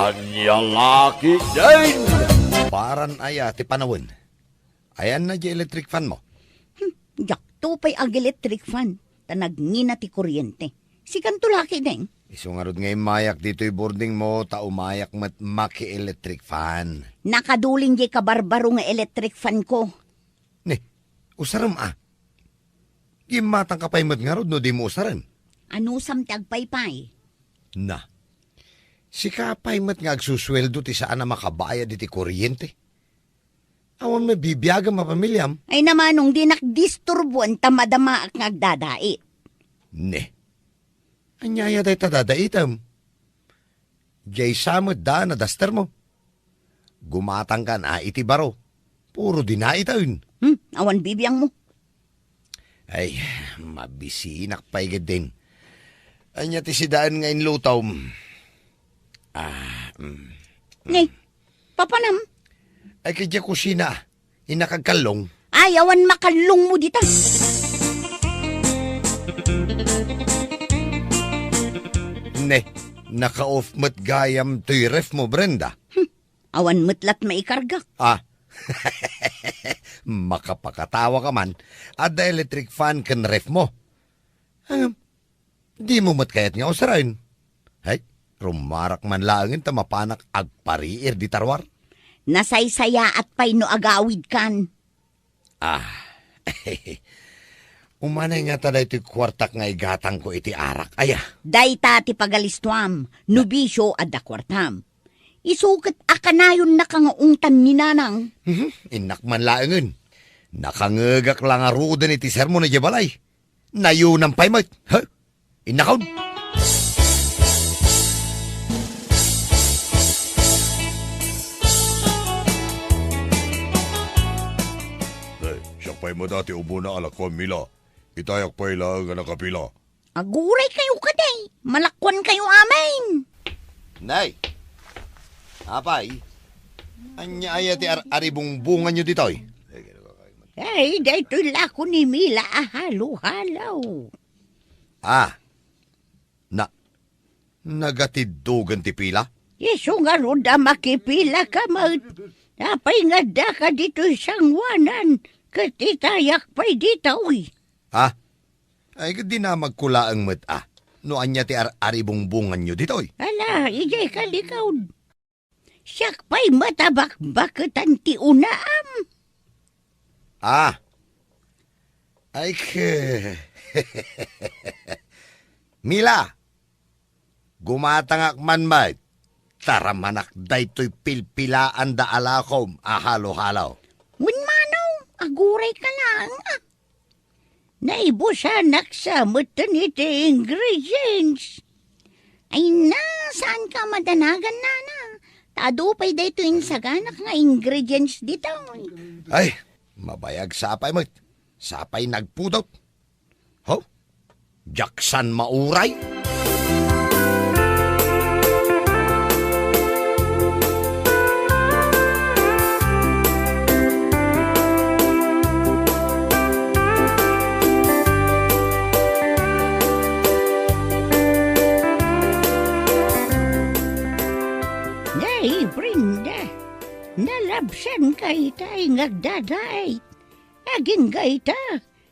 Anyang aki din! Paran aya ti panawon. Ayan na di electric fan mo. Yakto pa'y ag electric fan. Tanagngina ti kuryente. Si kantulaki din. Isungarod ngay mayak dito'y boarding mo, umayak mat maki-electric fan. Nakaduling di kabarbaro nga electric fan ko. Ne, usaram Gimatang kapay mat nga rod no di mo usaran. Ano samtag paypay? Na, si kapay mat nga agsusweldo ti saan na makabayad iti kuryente. Awan may bibiyaga mapamilyam. Ay namanong di nakdisturbuan tamadama ak ngagdadait. Ne, anyaya day tadadaitam. Jay samad da na daster mo. Gumatang ka na iti baro. Puro dinaitaon. Awan bibiyang mo. Ay, mabisinak paigad din. Anya ti sidaan nga inlutaw. Ngay, papanam. Ay kaya kusina, inakagkalong. Ay, awan makalung mo dita. Ne, naka-off mat gayam to'y ref mo, Brenda. Awan matlat maikarga. Makapakatawa ka man, at the electric fan kan ref mo. Di mo mat kayat nga usarain. Ay, rumarak man laangin ta mapanak agpariir di tarwar. Nasaysaya at pay no agawid kan. Umanay nga tada ito'y kwartak nga igatang ko iti arak. Aya. Dayta ti pagalistuam, nubisyo at da kwartam. Isukat akanayon na kangaungtan ni nanang. Inak man laangin. Nakangagak lang arudan iti sermo na jabalay. Nayunang paymat. Ha? Inakaw. Siya pa'y mo dati ubo na alakwan mila. Itayak pa'y lang nga nakapila. Aguray kayo kaday. Malakwan kayo amin. Nay! Apay, anya ayati aribong bunga nyo ditoy. Ay, daytoy lako ni Mila ahalo-halaw. Nagatidugan ti pila? Yeso nga roda makipila ka maut. Apay nga da ka dito'y sangwanan. Katitayak pa'y dito'y. Ay, di na magkulaang mat no anya ti aribong bunga nyo ditoy. Ala, ijay kalikawd. Siyak pa'y matabak-bakatan ti unaam. Ay, Mila, gumatangak man may, taramanak daytoy pilpilaan da alakom, ahalo-halaw. Unmanaw, aguray ka lang. Naibusanak sa mutan iti ingredients. Ay na, saan ka madanagan na? Tadupay dayto yung saganak nga ingredients dito. Ay, mabayag sapay mo. Sapay nagpudot. Ho? Jaksan mauray? Nay, Brenda, nalabsan kay tay ngagdadait. Aging gayta,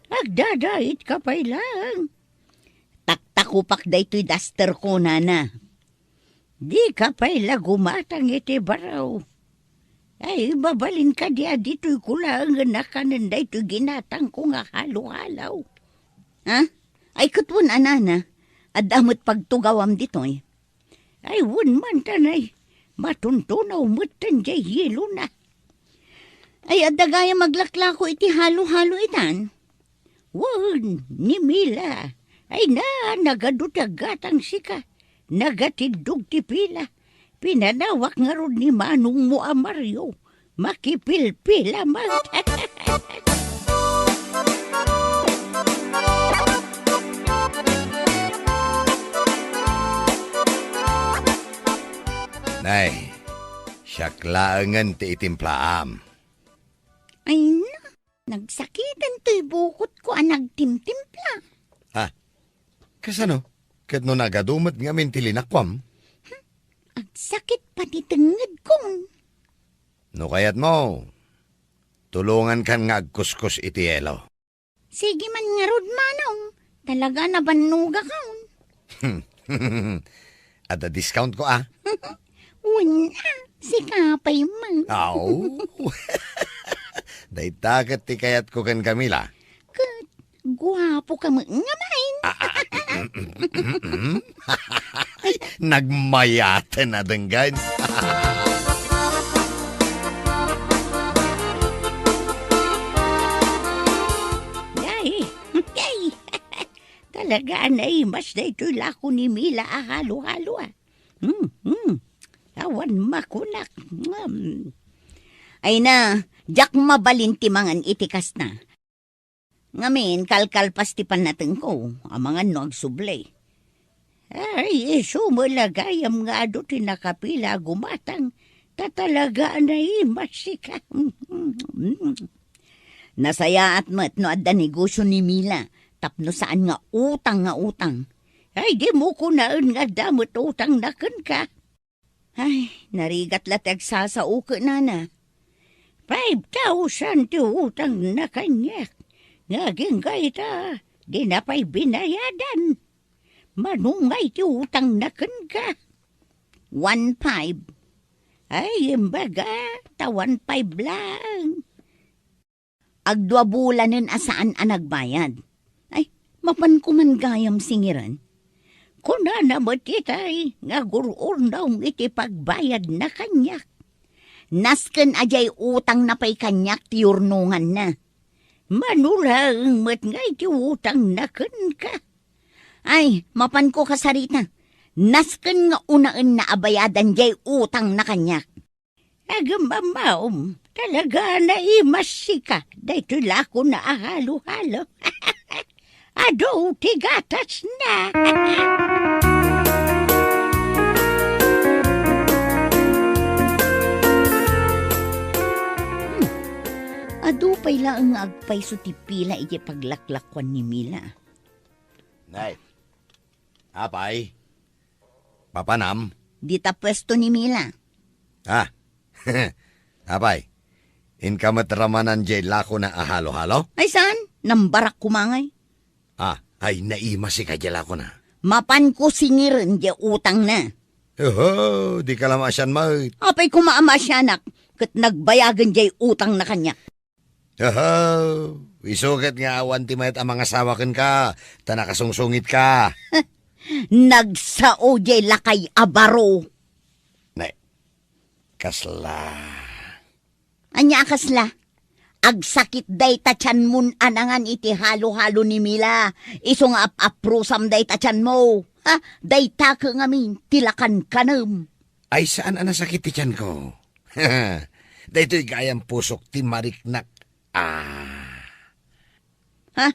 agdadait ka pa'y lang. Taktakupak dayto'y duster ko, nana. Di ka pa'y lagumatang iti baraw. Ay, babalin ka diya dito'y kulang na kanan dayto'y ginatang ko nga halo-halaw. Ay, kutwon, anana, adamot pagtugawam dito'y. Ay, wun man tanay. Matuntunaw mutan jay hilo na. Ay, adagaya maglaklako iti halo-halo itan. Wan, ni Mila. Ay na, nagadutagatang sika. Nagatidug ti pila. Pinanawak nga ron ni Manong mo Mario. Makipilpila man. Nay, syaklaangan ti itimplaam. Ay na, nagsakitan to'y bukot ko ang nagtimtimpla. Kasano? Kat no nagadumat nga min tilinakwam? Agsakit pati tenged kong. No kayat mo, tulungan kan nga agkuskus iti yelo. Sige man nga rod manong. Talaga na banuga kaon. At a discount ko ah. Wala, si kapay man. Aw. Daitakat ti kayat ko kan Camila. Guwapo ka mo nga main. Nagmayata na denggan. Yay! Talaga na mas na ito'y lako ni Mila halo-halo ah. Awan makunak. Ay na, jak mabalinti mangan itikas na. Ngamin, kalkalpas ti panateng ko, ang mga nagsublay. Ay, sumalagayam nga do tinakapila gumatang, tatalaga na masika. Nasaya at mat no adda negosyo ni Mila, tapno saan nga utang. Ay, di mo ko naan nga damot utang na ka. Ay, narigat latag sa uke na. 5,000 ti utang na kanyak. Naging gaita, di na pa'y binayadan. Manungay ti utang na ka. 1,500. Ay, imbaga, ta 1,500 lang. Agdwa bulanen asaan ang nagbayad. Ay, mapan ko man gayam singiran. Kuna na matitay, nga gurur daw iti pagbayad na kanyak. Nasken ajay utang na pa'y kanyak ti urnungan na. Manulang mat nga iti utang na ka. Ay, mapan ko kasarita. Nasken nga unaan na abayadan jay utang na kanyak. Agamamaom, talaga na imasika. Dahito lako na ahalo-halo. Ado, tigatas na. Ado pa'y lang agpay so tipila iti paglaklakwan ni Mila. Nay, apay, papanam. Di ta pwesto ni Mila. Ah, apay, inkamat-ramanan jay lako na ahalo-halo? Ay saan? Nambarak kumangay. Ah, ay naima si kajala ko na. Mapan ko singirin di utang na. Oh, di ka lamasyan mo. Apay kumaama siya nak, kat nagbayagan jay utang na kanya. Oh, isugat nga awan ti mayat ang mga sawakan ka, tanakasungsungit ka. Nagsao jay lakay abaro. Nay, kasla. Anya kasla? Agsakit day tachan mun anangan iti halo-halo ni Mila. Iso nga ap-aprusam day tachan mo. Ha? Day taka ngamin, tilakan kanam. Ay saan ang nasakit ti tiyan ko? Dayto'y gayang pusok ti mariknak. Ah. Ha?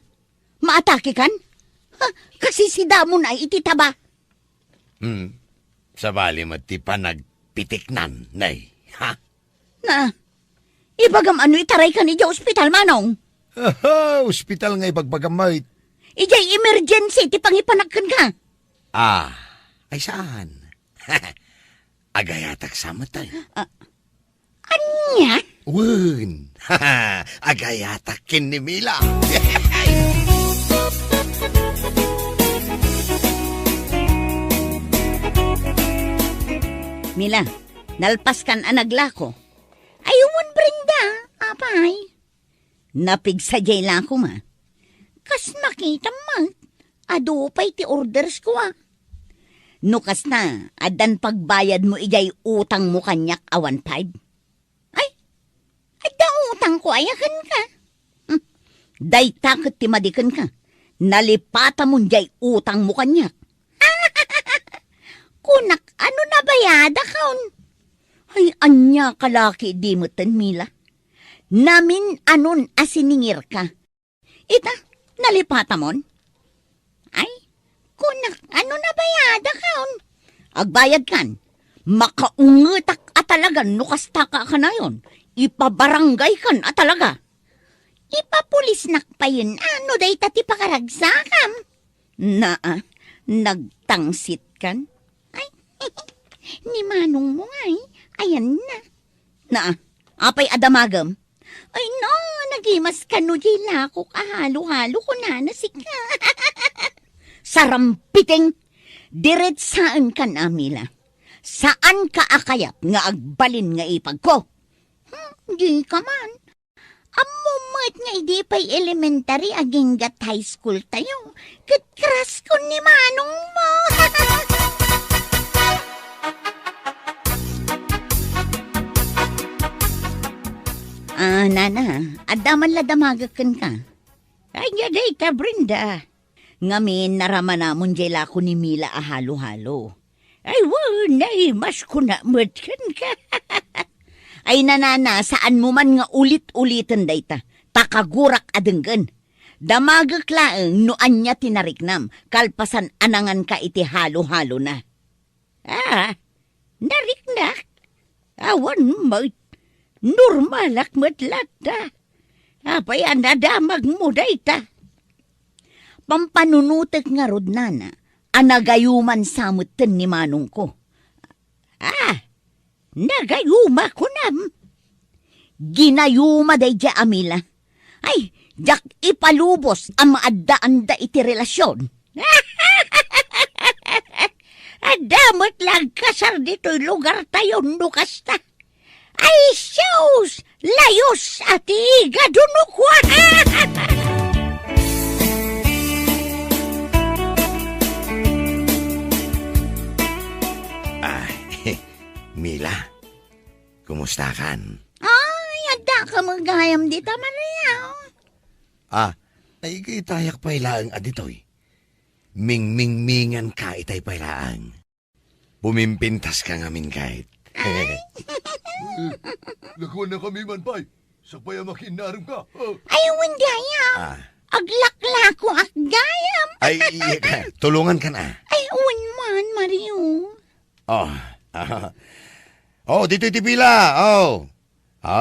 Maatake kan? Ha? Kasi si Damon ay ititaba. Sa bali mo ti panagpitiknan, nay. Ha? Na, ibagam ano itaray ka ni Diyo ospital manong? Ospital nga ibagbagamay. Ijay emergency ti pangipanagkan ka. Ah, ay saan? Agayatak samatay. Anya? Wun, agayatak kin ni Mila. Mila, nalpas kan anagla ko. Ayun, Brenda, apay. Napigsadyay lang ko ma. Kas makita man, ado pa'y ti orders ko ah. Nukas na, adan pagbayad mo ijay utang mo kanyak awan 5. Ay, ada utang ko ayakan ka. Day takot ti madikan ka. Nalipata mo jay utang mo kanyak. Kunak, ano na bayada kaon? Ay, anya kalaki di mo tan, Mila. Namin anon asiningir ka. Ita, nalipata mon? Ay, kunak, ano na bayada kaon? Agbayad kan, makaungetak atalagan nukastaka ka na yon. Ipabarangay kan atalaga. Ipapulisnak pa yun, ano day tati pakaragsakam? Nagtangsit kan? Ay, ni Manong mo ngay. Ayan na. Na, apay adamagam. Ay no, nagimas ka no jila ko kahalo-halo ko na nasika. Sarampiting, diretsaan ka na, Mila. Saan ka akayap nga agbalin nga ipag ko? Di ka man. Amumat nga hindi pa'y elementary aging gat high school tayo. Katkras ko ni Manong mo. Nana, adaman la damagakan ka. Ay, yaday ka, Brenda. Ngamin naraman namon jela ko ni Mila ahalo-halo. Ay, nay, mas ko na matkan ka. Ay, nanana, saan mo man nga ulit-ulitan dayta. Takagurak adenggan. Damagak laeng no anya tinariknam. Kalpasan anangan ka iti halo-halo na. Nariknak. Awan mo. Normalak matlata. Apay anadamag mo dayta. Pampanunutek nga rod nana, anagayuman samutan ni Manong ko. Nagayuma ko nam. Ginayuma day dya Amila. Ay, jak ipalubos ang maadaan da iti relasyon. Adamot lang kasar dito'y lugar tayo nukasta. Ay, siyos! Layos ati gadunukwa! Mila, kumusta kan? Ay, ada ka magayam dito, Maria. Ay tayak pailaang aditoy. Ming-ming-mingan ka itay pailaang. Pumimpintas ka ngamin kahit. Lakuan na kami man, pay. Sapaya makinarong ka. Ay, windaya. Aglakla ko akgayam. Ay, tulungan ka na. Ay, man, Mario. Dito itipila.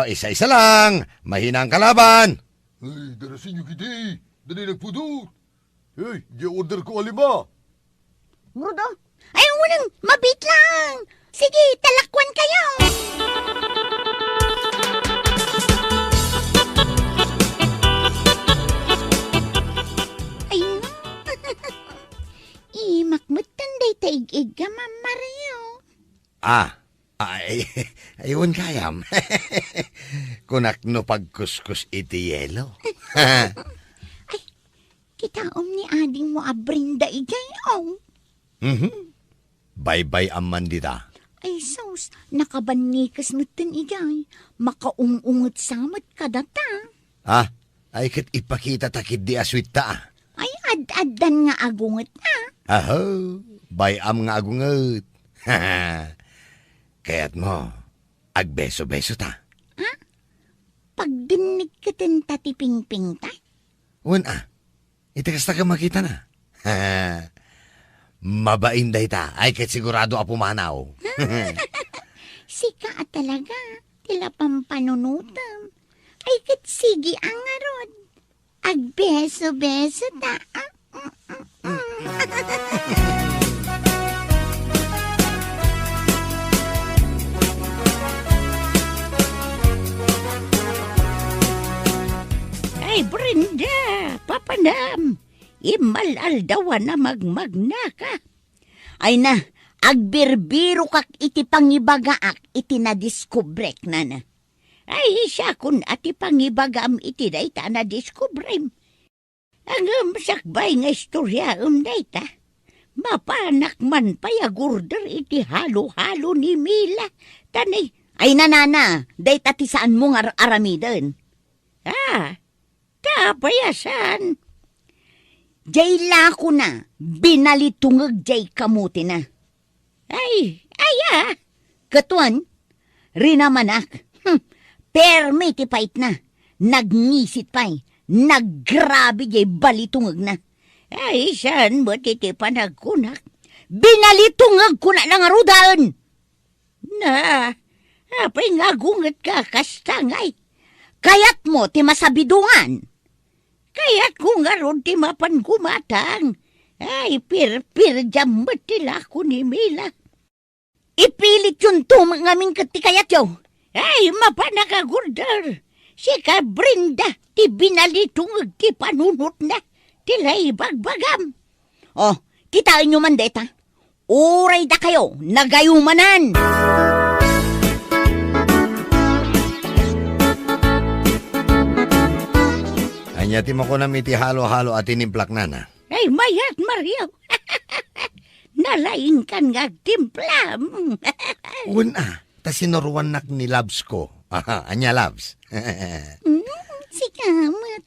Isa-isa lang. Mahina ang kalaban. Ay, darasin nyo kiti. Dali nagpudot. Hey, order ko alima. Brudo? Ay, unang mabit lang. Sige, talakwan kayo. Ay, imakmutan day taig-ig ka, Ma'am Mario. Ayun kayam. Kunak no pagkuskus iti yelo. Ay, kitaom ni ading mo abrinda igay, Bye-bye aman dita. Ay, sus, nakabanikas mo tin igay. Makaungungot samot kadata. Ay kat ipakita takid di aswit ta. Ay, ad-adan nga agungot na. Bayam nga agungot. Kaya't mo, agbeso-beso ta. Pagdinig ka tin tatiping-ping ta? Itikas ta ka makita na. Mabainday ta, ay kat sigurado apumanaw. Sika talaga, tila pampanunutam. Ay kat sige ang arod. Agbeso-beso ta. Ay, Brenda, papanam. Imalal daw na magmagna ka. Ay na, agbirbiro kak iti pangibagaak iti na-discobrek na na. Ay, siya kun ati pangibagam iti dayta na-discobrem. Ang sakbay nga istorya dayta. Mapanak man payagurder iti halo-halo ni Mila. Tani, ay nanana, dayta ti saan mong aramiden. Tapayasan. Jay lako na, binalitungag jay kamuti na. Ay, katuan, rinamanak. Permi ti pait na, nagngisit pa'y, naggrabe jay balitungag na. Ay, saan mo titi panagkunak? Binalitungag ko na ng arudaan. Apay ngagungat ka kastangay. Kayat mo ti masabidungan. Kaya't kung aron ti mapan gumatang, ay pir-pir jamat tila ko ni Mila. Ipilit yun tumang aming katikayat yo. Ay, mapanakagurdar. Si ka Brenda, ti binalitong ti panunot na. Tilay bagbagam. Oh, kitain nyo man deta. Uray da kayo, nagayumanan. Anyati mo ko na miti halo-halo at inimplak na na. Ay, mayat Mario. Nalaing kan nga timpla. Una, ta sinuruan nak ni Labs ko. Aha, anya Labs. Si Kamat.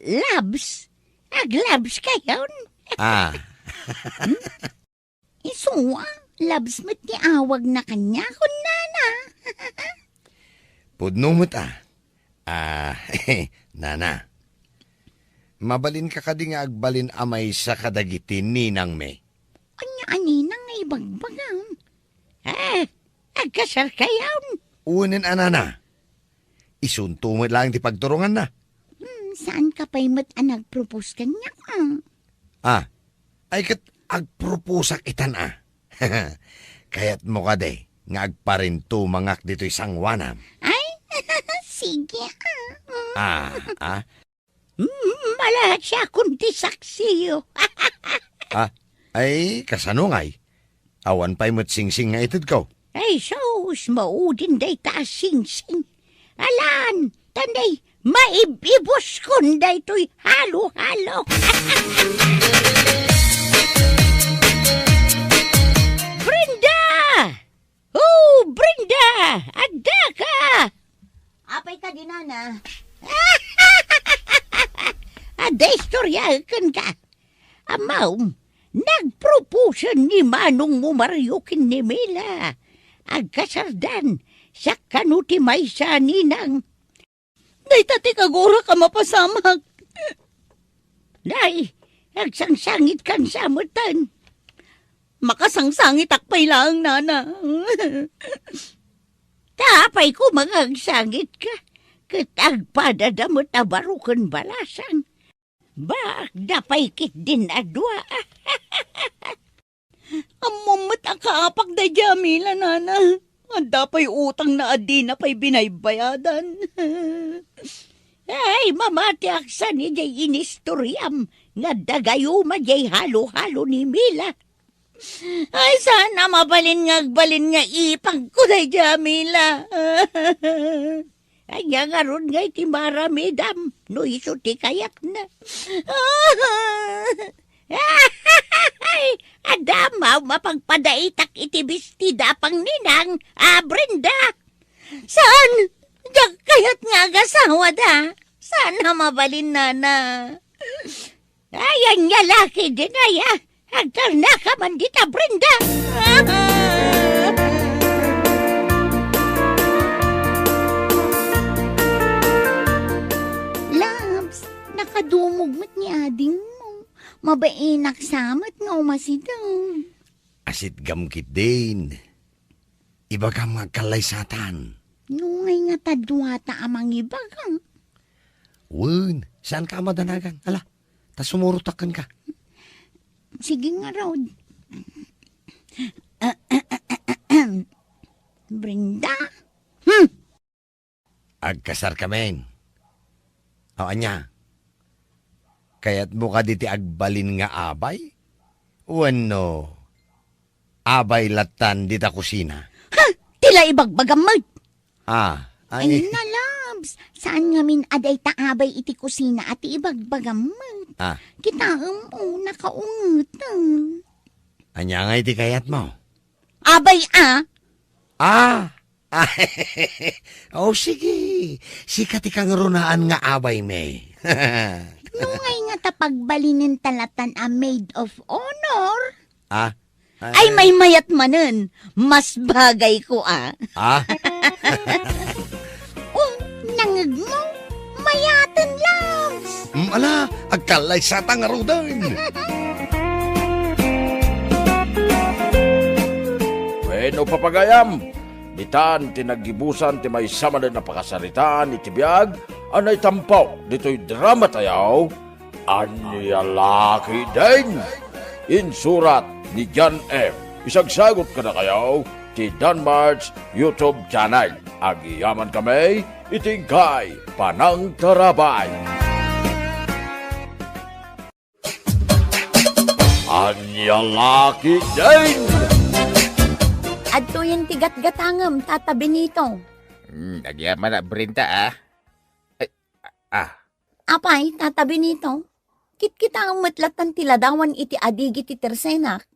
Labs? Aglabs kayon? Ah, Isuwa, labs mo't ni awag na kanya kun nana. pudnumot ah. Nana. Mabalin ka kadi nga agbalin amay sa kadagitin ninang me. Anya aninang nga ibagbagam. Agkasar kayon. Unin anana. Isuntumot lang ti pagturungan na. Saan ka pa'y mat nag-propose kanya ka? Ay kat agproposak itan ah. Kaya't mo ka de, nga agparin tumangak dito isang wanam. Ay, sige Malahat siya kundi saksiyo. Ay, kasanungay. Awan pa'y mo't singsing nga itid ko. Ay, sos, maudin day ta sing-sing. Alan, tanday, maibibos kun day to'y halo-halo. Brenda! Oh, Brenda! Adda ka! Apay ka din, Nana. Ada istoryahan ka. Amaw, nagpropose ni Manong mo Mario ni Mila. Agkasardan, sa kanuti may sa ninang. Day tati kagura ka mapasamag. Day, agsangsangit kan samutan. Makasangsangit akpay lang, Nana. Tapay ko magagsangit ka. Katagpadadamot na barukan balasang. Bak, dapay kit din adwa. Amumot ang kaapak da Jamila, Nana. Ang dapay utang na adi na pa'y binaybayadan. Ay, mamati aksa ni jay inistoryam. Nga dagayo ma jay halo-halo ni Mila. Ay, sana mabalin nga ipang ko da Jamila. Ay, nga ron nga iti maramidam. No iso ti kayat na. Ay, adamaw mapagpadaitak iti bestida pang ninang, Brenda. Saan? Diyak kayat nga agasawa da. Sana mabalin, Nana. Ay, ang yalaki din ay, agkar na ka man dita, Brenda. Labs, nakadumog mat ni ading mo. Mabainak samat nga umasidang. Asit gamkit din. Iba ka mga kalaysatan. Nungay nga tadwata amang ibagang. Wun, saan ka madanagan? Ala, ta sumurutakan ka. Sige nga, Rod. Brenda? Agkasar ka men. O anya, kaya't mo ka diti agbalin nga abay? Wano, abay latan dita kusina. Tila ibagbagam mo. Ay, Ay na, Labs. Saan nga min aday taabay iti kusina at ibagbagam mo? Kita mo nakaungutan. anya nga iti kayat mo? Abay Oh, sige. Sikat ikang runaan nga abay me. Nungay nga tapagbalinin talatan a maid of honor. Ay may mayat manen, mas bagay ko Nangag mo, mayatan Labs. Ala, agkalay sa tangarudan. Bueno, papagayam, ditan tinagibusan ti may sama na napakasaritaan iti biyag, anay tampaw, dito'y drama tayaw, anyalaki din. Insurat ni John F. isagsagot ka na kayo ti Danmar's YouTube channel. Agiyaman kami, itingkay Panang Tarabay. Anyalaki din! Adto yung tigat-gatangam, Tata Benito. Nagyaman na Brenda Apay, Tata Benito. Kit-kita ang matlatan tiladawan iti adigi ti tersenak.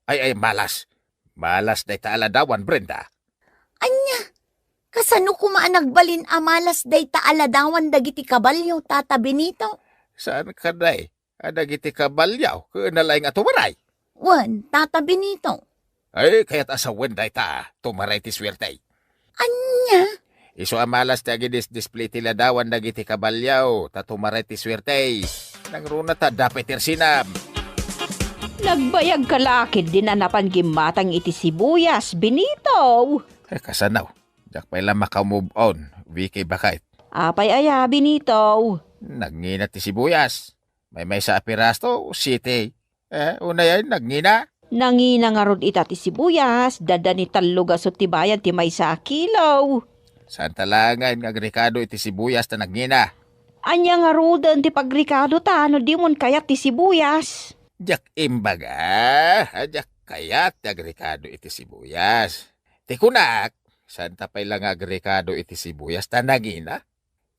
Ay, malas. Malas na itaaladawan, Brenda. Anya, kasano kumaanagbalin amalas day taaladawan dagiti kabalyo, Tata Benito? Saan ka day? Adagiti kabalyaw, kunalaing atumaray. Wan, Tata Benito. Ay, kaya't asawan day ta, tumaray ti swerte. Anya, Iso amalas ti display tiladawan dagiti kabalyaw, tatumaray ti swerte. Nang runa ta, dapat tirsinam. Nagbayag kalakid din anapan gimatang iti sibuyas, Benito. Kasanaw, jak pa ilang makamove on, wiki bakit. Apay aya, Benito. Nagngina ti sibuyas. May sa apirasto, city. Una yan, nagngina. Nangina nga rod ita ti sibuyas, dada ni taluga so tibayan ti may sa kilaw. Saan talangan nga agrikado iti sibuyas na nagngina. Anya nga rodan ti pagrikado ta, no di mon kayat ti sibuyas. Jak imbaga, jak kayat ti agrikado iti sibuyas. Tikunak, saan tapay lang agrikado iti sibuyas ta nagngina?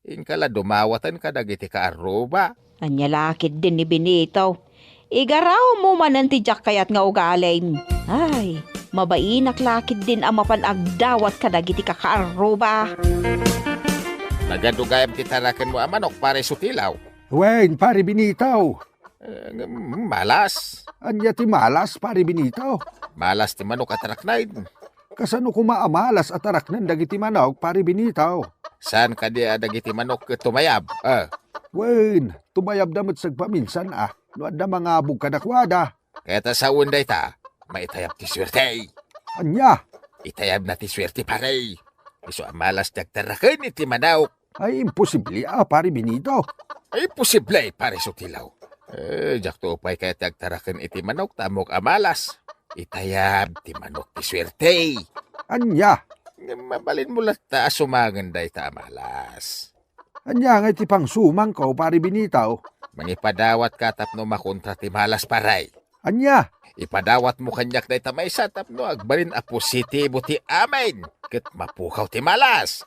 Inkala dumawatan ka dagiti kaaruba. Anya lakid din ni Benito. Igaraw mo manan ti jak kayat nga ugaling. Ay, mabainak lakid din ang mapanagdawat ka dagiti kakaaruba. Nagadugayam ti tarakan mo amanok pare sutilaw. Wen, pare Benito. Malas. Anya ti malas, pare Benito. Malas ti manok at raknaid. Kasano kumaamalas at araknan dagiti manok, pare Benito. Saan ka di dagiti manok tumayab? Wen, tumayab damot sagpaminsan no adda mga abog kadakwada. Kaya ta sa unday ta, maitayab ti swerte. Anya, Itayab na ti swerte pare. Iso amalas tagtarakan iti manok. ay imposible pare Benito. Ay posible pare sutilaw. Jak to upay kaya tagtarakan iti manok tamok amalas. Itayab ti manok ti swerte. Anya, Mabalin mo lang ta sumaganday ta amalas. anya nga iti pangsumang ko, pare Benito. Mangipadawat ka tapno makontra ti malas paray. Anya, Ipadawat mo kanyak na itamay sa tapno agbarin a positibo ti amin. Ket mapukaw ti malas.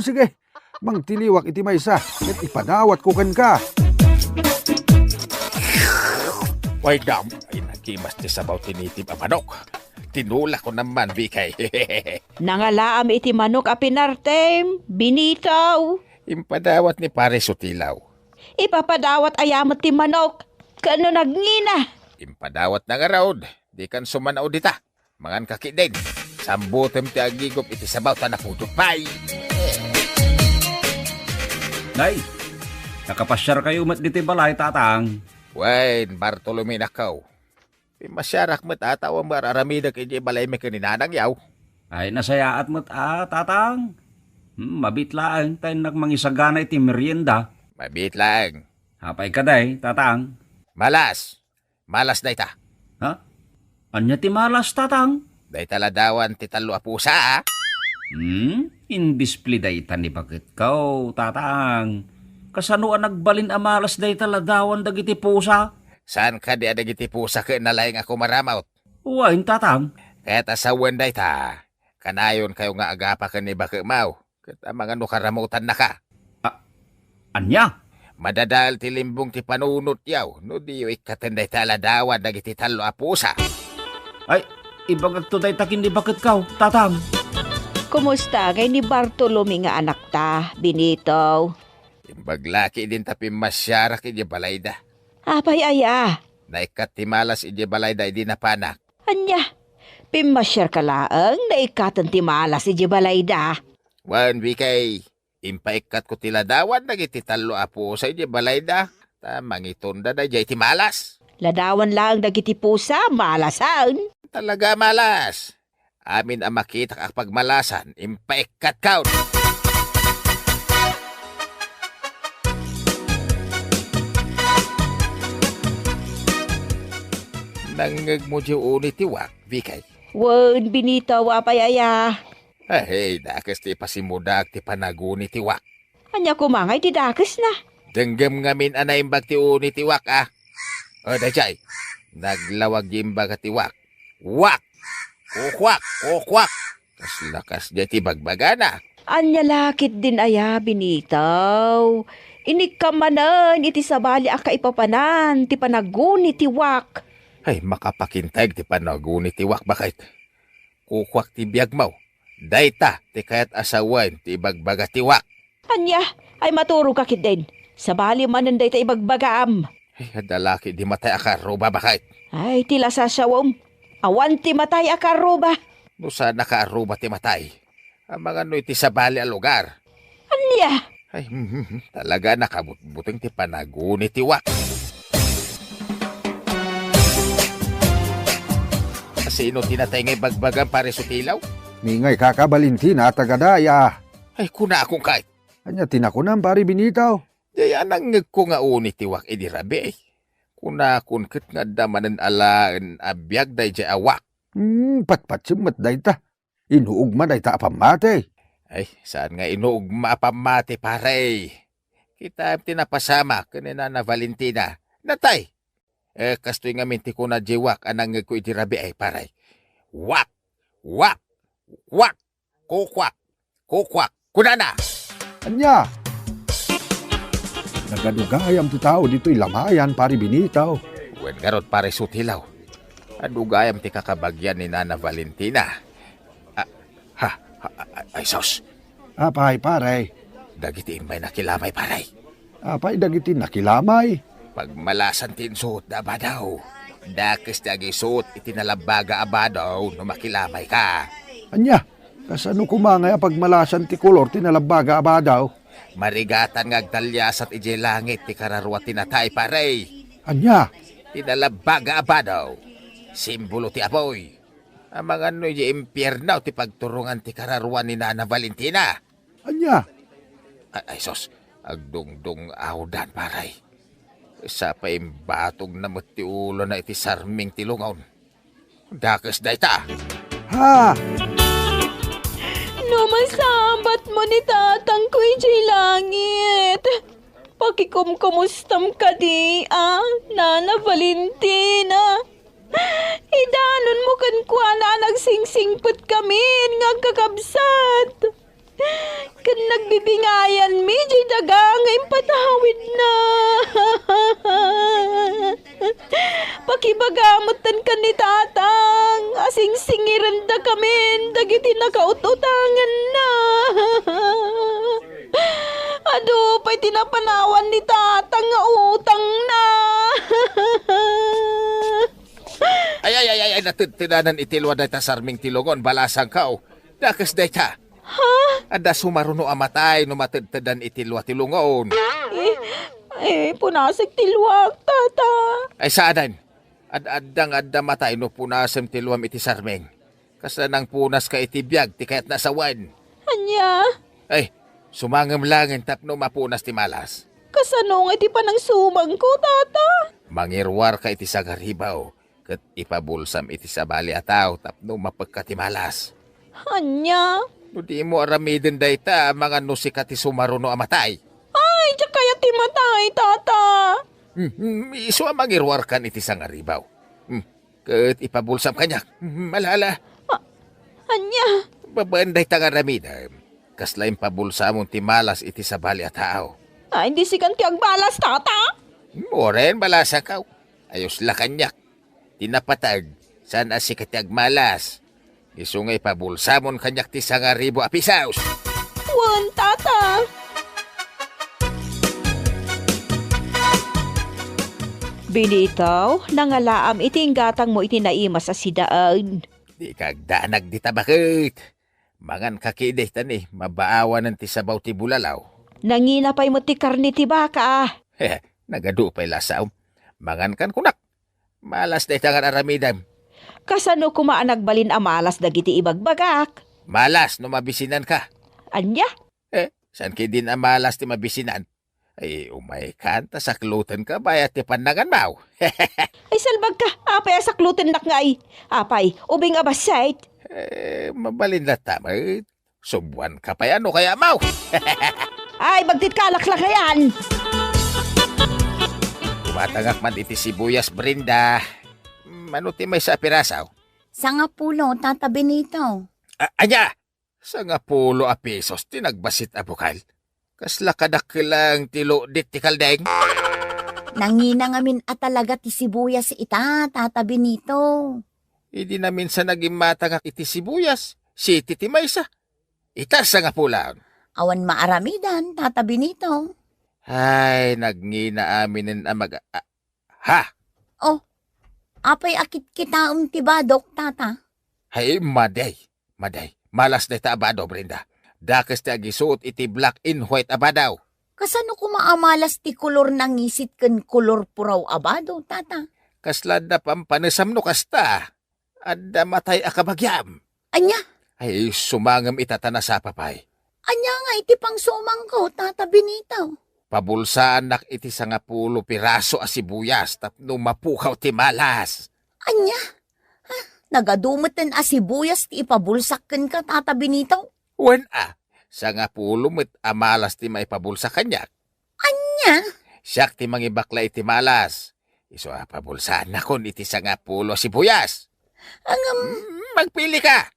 sige, mangtiliwak iti maysa, at ipadawat ko kan ka. Why dam, ay nagimas ti sabaw tinitib a manok. Tinula ko naman, Bikay. Nangalaam iti manok a pinartem, Benito. Impadawat ni pare sutilaw. Ipapadawat ayamot ti manok. Kano nagngina? Impadawat na nga raod. Di kan sumanaw dita. Mangan kakidin. Sambutem ti agigop iti sabaw ta naputupay. Nay, nakapasyar kayo mat diti balay, tatang. Wain, Bartolome nakaw. Masyarak mat ataw ang mararamidag iti balay may kaninanang yaw. Ay, nasayaat mat tatang. Mabitlaan tayo nagmangisagana iti merienda. Mabit lang. Hapay ka day, tatang. Malas. Malas na ita. Ha? Anya ti malas, tatang? Day taladawan ti talo a pusa, Indisplay day ni bakit kaw, tatang. Kasano ang nagbalin amalas day taladawan dagiti pusa? Saan ka di adagiti pusa ka nalayang ako maramot? Uwain, tatang. Kaya tasawan day ta. Kanayon kayo nga agapa ka ni bakit mau. Kat mga nukaramutan na ka. Anya? Madadal ti limbong ti panunot yaw. No di yung ikatanday taladawan dagiti talo a pusa. Ay, ibagag to day takin ni bakit kaw, tatang. Kumusta kay ni Bartolome nga anak ta, Benito? Imbaglaki din tapi masyarak iti balayda. Apay aya. Naikat ti malas iti balayda iti napanak. Anya, pimasyar ka laang na ikatan ti malas iti balayda. Wan wikay, impaikat ko tiladawan dagiti talo a pusa iti balayda. Mangitonda da jay ti malas. Ladawan lang dagiti pusa, malasan. Talaga malas. Amin ang makita kak pagmalasan, impaikat kaun. Nangag mo di uni tiwak, Vikay. Wen, binitaw apay aya. Ay, dakas ti pasimudak ti panaguni tiwak. Anya kumangay ti dakes na. Denggem ngamin anaimbag ti uni tiwak O dajay, naglawag imbag tiwak. Wak! Kukwak! Kukwak! Kas lakas di ti bagbagana. Anya lakit din aya, binitaw. Inikamanan iti sabali aka ipapanan, ti panaguni ti wak. Ay, makapakintag ti panaguni tiwak bakit? Kukwak ti biyag mo. Dayta, ti kayat asawan ti bagbaga tiwak. Anya, ay maturo ka kit din. Sabali manan day ta ibagbagaam. Ay, dalaki di matay akaruba bakit? Ay, tila sasawom. Awan ti matay akaruba. No sana kaaruba ti matay. Ang mga no iti sabali a lugar. Anya, Ay, talaga nakabutbuting ti panaguni tiwak. Sino tinatay ngay bagbagan pare sa tilaw? Mingay kakabalintina tagadaya. Ay, kuna akong kahit. Anya tinakunan pari binitaw. Daya nangag ko nga uni tiwak idirabi. Kuna kun ket nga damanan alaan abiyag day jay awak. Patpat simet dayta. Inuugma dayta apamate. Ay, saan nga inuugma pamati pare? Kita tinapasama kanina na Valentina. Natay. Kastoy nga minti ko na jiwak anang ko idirabi ay pare. Wak! Wak! Wak! Kukwak! Kukwak! Kunana! Anya? Nagadugayam ti tao dito'y lamayan pari binitaw. Wen garot pare sutilaw. Adugayam ti kakabagyan ni Nana Valentina. Ay sos. Apay pare. Dagiti imbay nakilamay pare. Apay dagiti nakilamay. Pagmalasan tin suot na ba daw? Dakis dagi suot itinalabaga aba daw no makilamay ka. Anya? Kasano kumangay pagmalasan ti kolor tinalabaga abadaw? Marigatan nga agtalyasat ije langit ti kararwa tinatay pare. Anya? Tinalabaga aba daw. Simbolo ti apoy. Ang mga no ije impyernaw ti pagturungan ti kararwa ni Nana Valentina. Anya? Ay sos, agdungdung awdan pare. Isa pa batog na mati ulo na iti sarming tilungaw. Dakas dayta. Ha? Numasambat mo ni tatang ko ijay langit. Pakikumkumustam ka di, Nana Valentina. Idanon mo kan kwa na nagsingsingput kami nga kakabsat. Kan nagbibingayan mi, di daga ngayon patawid na. Pakibagamutan ka ni tatang, asing singiran da kami, dagiti nakaututangan na. Ado, pa'y tinapanawan ni tatang nga utang na. Ay, natutinanan itilwa dayta sarming tilungon, balasang kao. Dakas dayta. Ha? Ada sumaruno amatay no matedtedan itilwa tilungon. Punasag tilwak, tata. Ay saadan. Adang matay no punasem tilwam iti sarmeng. Kasanang punas ka itibiyag ti kayat nasawan. Anya? Ay, sumangam langin tapno mapunas ti malas. Kasanong iti panang sumang ko, tata? Mangirwar ka iti sagaribaw. Kat ipabulsam iti sabali ataw tapno mapagka ti malas. Anya? No di mo aramidin dayta mga nusikat ti sumaruno amatay. Ay, tiyak kaya ti matay, tata. Iso mangirwar kan iti sangaribaw. Kat ipabulsam kanyak. Malala. Anya? Babanday ta nga ramidam. Kasla impabulsamon ti malas iti sabali ataw. Ay, hindi sikan ti agbalas, tata. Moren balasa kaw. Ayos la kanyak. Tinapatag. San asikat ti agmalas. Iso nga ipabulsamon kanyak ti sangaribo apisaos. Wan, tata. Binitaw, nangalaam iti gatang mo iti naima sa sidaan. Di kagdanag di tabakit. Mangan kakideh tani, mabaawan ti sabaw ti bulalaw. Nanginapay mo ti karni ti baka. Nagadu pa'y lasaw. Mangan kan kunak. Malas na itangan aramidam. Kasano kumaan nagbalin amalas dagiti ibagbagak? Malas no mabisinan ka. Anya? San ki din amalas ti mabisinan? Ay, umay kanta saklutan ka ba at pandangan mau? Ay salbag ka, apay asaklutin nak nga ay. Apay, ubing abasait. Mabalin na tamad. Subuan ka pa ano kaya mau? Ay, bagtit kalak lang kayan. Tumatangak man iti sibuyas, Brenda. Manuti may sa pirasaw. Sa nga pulo, Tata Benito. Anya! Sa nga pulo a pesos, tinagbasit a bukal. Kasla kadakilang tilo dit ti kaldeng. Nangina ngamin at talaga ti sibuyas ita, Tata Benito. Hindi namin sa naging matangak iti sibuyas. Si Titi Maysa. Ita sa nga pulaon. Awan maaramidan, Tata Benito. Ay, nagngina aminin ang ha! Oh, apay akit kita tibadok, Tata. Ay, maday. Malas na ita abado, Brenda. Dakas ti agisuot iti black in white abadaw. Kasano ko maamalas ti kolor ng isit ken kolor puraw abado, Tata? Kaslad na pampanasam no kasta. Adda matay akabagyam. Anya? Ay, sumangam itatana sa papay. Anya nga iti pang sumang ko, Tata Benito. Pabulsaan nak iti sa nga pulo piraso a sibuyas tapno mapukaw ti malas. Anya? Nagadumutin a sibuyas ti ipabulsak ken ka, Tata Benito? Wen sa nga pulo met amalas ti maipabulsa kanyak. Anya? Siyak ti mangibakla iti malas. Iso pabulsaan na kon iti sa nga pulo sibuyas. Magpili ka.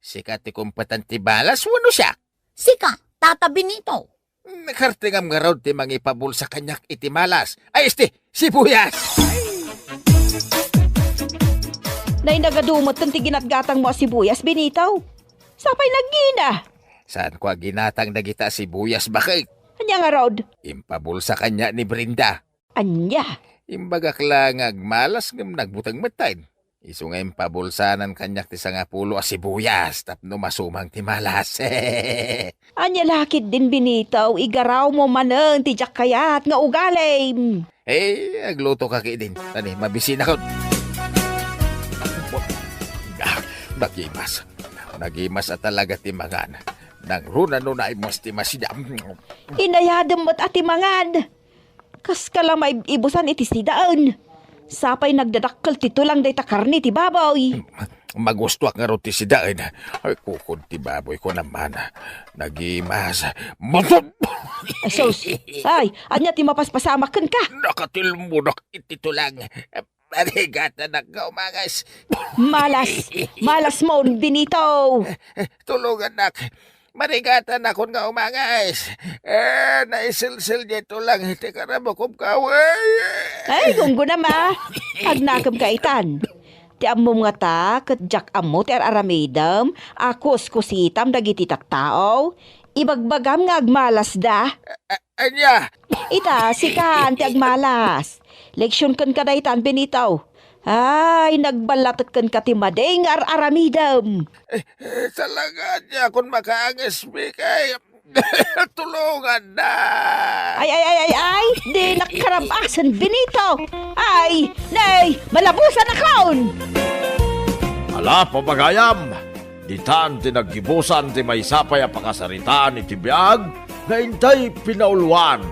Sikat ti kumpatan ti balas, wano siya? Sika, Tata Benito. Nakartingam nga raw ti mangipabulsa kanyak iti malas. Ay, sibuyas! Nay nagadumot ti ginatgatang mo sibuyas, Benito. Sapay naggina. Saan ko ginatang nagita sibuyas bakit? Anya nga rod? Impabulsa kanya ni Brenda. Anya? Imbagak lang agmalas ngam nagbutang matay. Iso nga impabulsanan kanyak ti nga pulo a sibuyas tapno masumang ti malas. Anya lakit din, Benito. Igaraw mo manang ti jak kayat nga ugalim. Agluto ka din. Tani, mabisin ako. Nagimas at talaga ti mangan. Nang runa no na imos ti masidam. Inayadam mo't ati mangad. Kas ka lang may ibusan iti sidaan. Sapay nagdadakkel ti tulang day takarni ti baboy. Magustuak nga ro ti sidaan. Ay kukod ti baboy ko naman. Nagimas. Ay sos, ay, anya ti mapaspasamakan ka. Nakatilmunak iti tulang. Marigata na ka umangas. Malas mo, Benito. Tulungan nak. Marigata na kon nga umangas. Naisilsil dito lang. Iti karamo kong kaway. Ay, gunggo na ma. Agnakam kaitan. Ti ammo nga ta, kat jak ammo ti aramidam, akos kusitam dagiti taktao. Ibagbagam nga agmalas da. Anya? Ita, sikan ti agmalas. Leksyon kan kadaitan, Benito. Ay, nagbalatot kan ka ti maday nga aramidam. Talaga niya kung makaangas kay tulungan na. Ay, di nakarabasan, Benito. Ay, nay, malabusan na kaon. Ala, pabagayam, di tan tinaggibusan ti may sapay a pakasaritaan iti biag na intay pinauluan.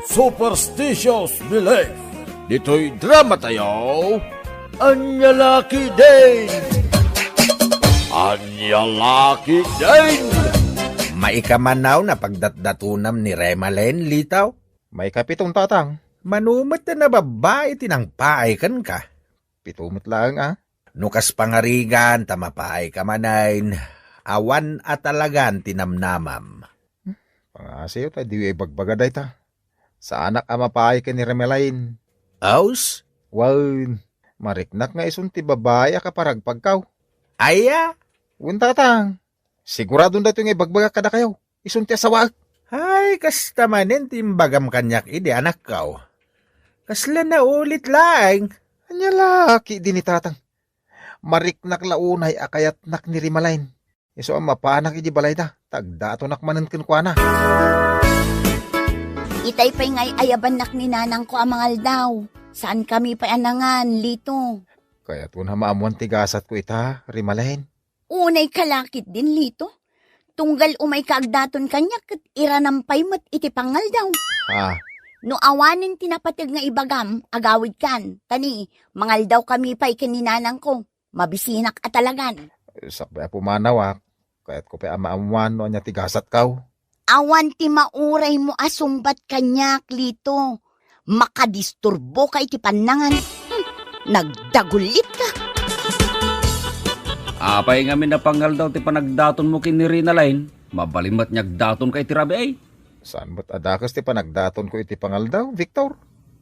Superstitious belief. Dito'y drama tayo, Anyalaki Day! Anyalaki Day! Maikamanaw na pagdatdatunam ni Remalen, Litaw? May kapitong tatang. Manumot na babae tinang paay kan ka. Pitumot lang Nukas pangarigan, tamapaay ka manayn. Awan at talagan tinamnamam. Pangasayo tayo, di bagbagaday ta. Sa anak amapaay ka ni Remelain. Aus? Well, mariknak nga isunti babae ka paragpagkaw. Aya? Tatang. Sigurado na ito nga ibagbaga kada kayo. Isunti asawa. Ay, kasta manin timbagam kanyak ide anak kaw. Kasla na ulit lang. Anya laki din ni tatang. Mariknak launay akayat nak ni Remelain. Iso ang mapaanak iji balay da. Tagdato nakmanan kinkwana. Itay pa'y ngay ayaban nak ni nanang ko amangal daw. Saan kami pa anangan, Lito? Kaya ito na maamuan tigasat ko ita, Remelain. Unay kalakit din, Lito. tunggal umay kaagdaton kanya kat iranampay mo't iti pangal daw. Ah, No awanin tinapatig nga ibagam, agawid kan. Tani, mangal daw kami pa'y kininanang ko. Mabisinak at talagan. sakbay pumanawak. Kaya't ko pa amaamuan no anya tigasat kaw. Awan ti mauray mo asumbat kanyak, Lito. Makadisturbo ka iti panangan. Nagdagulit ka. Apay nga minapangal daw ti panagdaton mo kiniri na lain. Mabalimat niyag daton kay tirabi ay. Saan ba't adakas ti panagdaton ko iti pangal daw, Victor?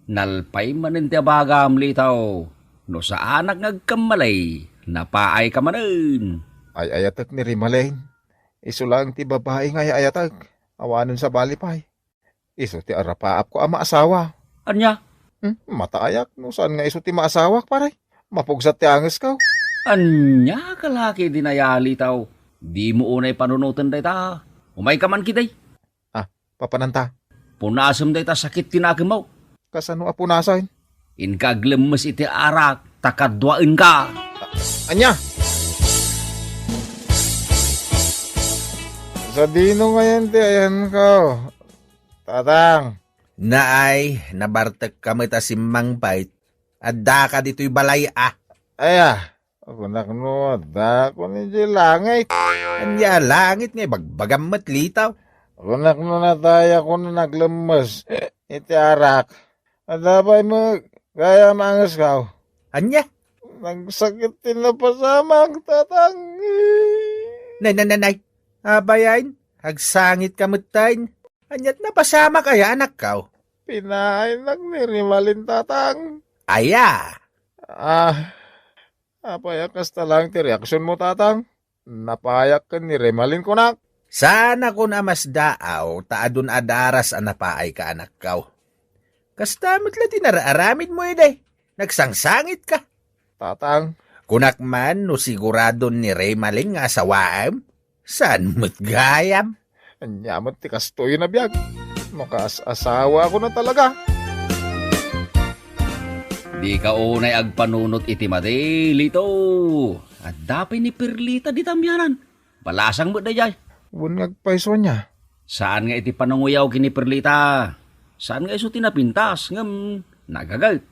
Nalpay manin ti abagam litaw. No sa anak ngagkamalay, napaay ka manin. Ay ayatak ni Rimalain. Iso lang ti babae nga ayatak. Awanon sa balipay. Iso ti arapaap ko ama asawa. Anya? Mataayak no saan nga iso ti maasawak paray. Mapugsat ti anges kaw. Anya kalaki dinayali taw. Di mo unay panunutan day ta. Umay ka man kitay. Papananta. Punasam day ta sakit tinagamaw. Kasano apunasain? Inkaglemes iti arak, takadwain ka. Anya! Sa dino ngayon ti ayan ko. Tatang. Naay, nabartek kami ta si Mang Bait. Adda ka dito'y balay Aya. Ako nakno, da ko ni langit. Anya langit nga, bagbagam matlitaw. Ako nakno nataya ko na naglemes. Iti arak. Adabay mo, kaya mangas ka. Anya? Nagsakit din na pasamang tatang. Nay. Abayain, hagsangit kamutain. Anyat na pasama kaya anak ka. Pinahay nagmirimalin tatang. Aya. Napayakas talang ti reaksyon mo tatang. Napayak ka ni Remalin ko na. Sana ko na mas daaw, taadun adaras napaay ka anak ka. Kastamot lang tinaraaramid mo day. Nagsangsangit ka. Tatang. Kunak man no sigurado ni Remalin nga asawaam. Saan mo't gayam? Anyamat ti kastoy na biyag. Makasawa ko na talaga. Di ka unay agpanunot iti madi, Lito. At dapay ni Perlita di tamyanan. Balasang mo da jay. Bunag paiso niya. Saan nga iti pananguyaw kini Perlita? Saan nga iso tinapintas? Ngam, nagagal.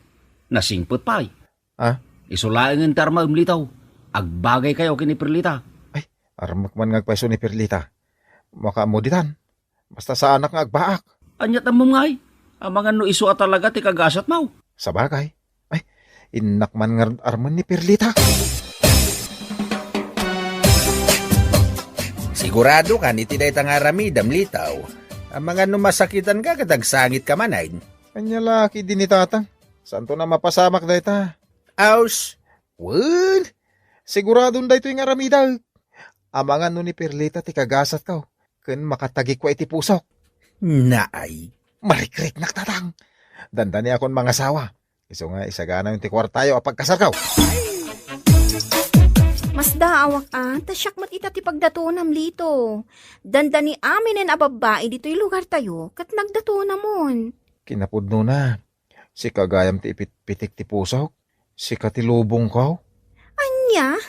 Nasingpot pa'y. Isulaing ang tarma Litaw. Agbagay kayo kini Perlita. Armak man ngagpaiso ni Perlita. Makamuditan. Basta sa anak nga agbaak. Anyat ang mungay. Ang mga no iso at talaga ti kagasat mau. Sa bagay. Inak man nga arman ni Perlita. Sigurado ka ni tiday nga ramidam Litaw. Ang mga numasakitan ka katagsangit ka manayin. Kanya laki din ni tatang. Saan to na mapasamak dahi ta? Aus. Well, siguradong dahi to yung aramidag. Amangan no ni Perlita ti kagasat ka. Kun makatagi ko iti pusok. Naay. Marikrik naktatang. Dandani akong mga sawa. Iso nga isagana yung ti kwartayo apag kasar ka. Mas daawak tasyak mat ita ti pagdatunam Lito. Dandani amin en ababae dito'y lugar tayo kat nagdatunamon. Kinapudno na. Si kagayam ti pitik ti pusok. Si katilubong ka. Anya?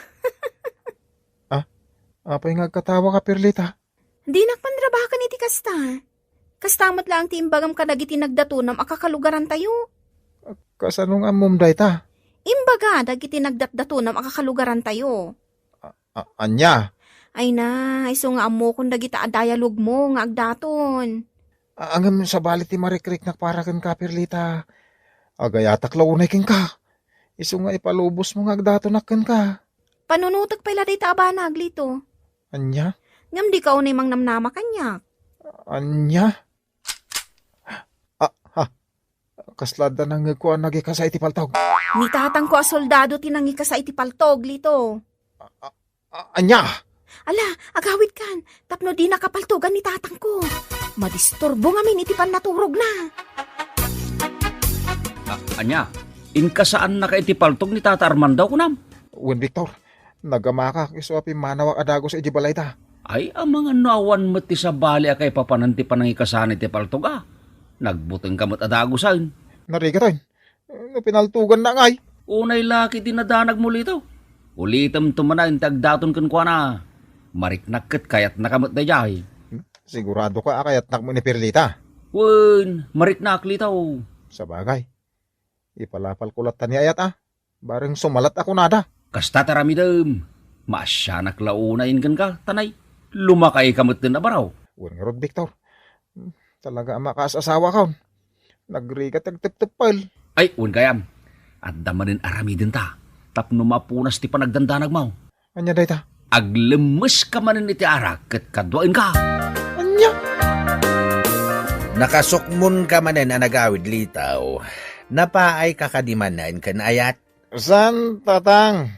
Apay nga katawa ka, Perlita. Di nakpandrabakan iti kasta. Kastamat lang ti imbagam ka dagiti nagdatunam akakalugaran tayo. Kasanong amom day ta? Imbaga dagiti nagdatdatunam akakalugaran tayo. Anya? Ay na, iso nga amo kung dagita dialog mo nga agdaton. Angam sa balit ti marikrik nakparakan ka, Perlita. Agayatak launay king ka. Iso nga ipalubos mo nga agdatonakan ka. Panunutag pala day tabanag, Lito. Anya? Ngam di ka unay mang namnama kanya. Anya? Kaslada nang ngagkuan nagika sa itipaltog. Ni tatang ko a soldado tinangi ka sa itipaltog, Lito. Anya? Ala, agawid kan. Tapno di nakapaltogan ni tatang ko. Madisturbo ngamin itipan naturog na. Anya, inkasaan na ka itipaltog ni Tata Armando kunam? Wen Victor, nagamaka kisuapi manawak adago sa ijibalay ta. Ay, ang mga nawan mati sa bali akay papananti panangikasan itipaltog Nagbuteng kamot adagusan. Nariga tayo. Pinaltugan na ngay. Unay laki dinadanag mo Lito. Ulitam tumana yung tagdaton kan kwa na. Mariknak ket kayat nakamot da jay. Sigurado ka kayat nak mo ni Perlita. Wen, mariknak litaw. Sa bagay. Ipalapal ko latan ni ayat Bareng sumalat ako nada. Kasta taramidem. Masyanak launain kan ka, tanay. Lumakay kamot din na baraw. Wen nga rod, Victor. Talaga makasasawa ka. Nagrigat tagtip-tipal. Ay, wen kayam. At damanin aramidin ta. Tapno mapunas ti panagdandanag mo. Anya day ta? Aglemes ka manin iti arak ket kadwain ka. Anya? Nakasukmon ka manen anagawid litaw. Napaay kakadimanan kan ayat. San, tatang?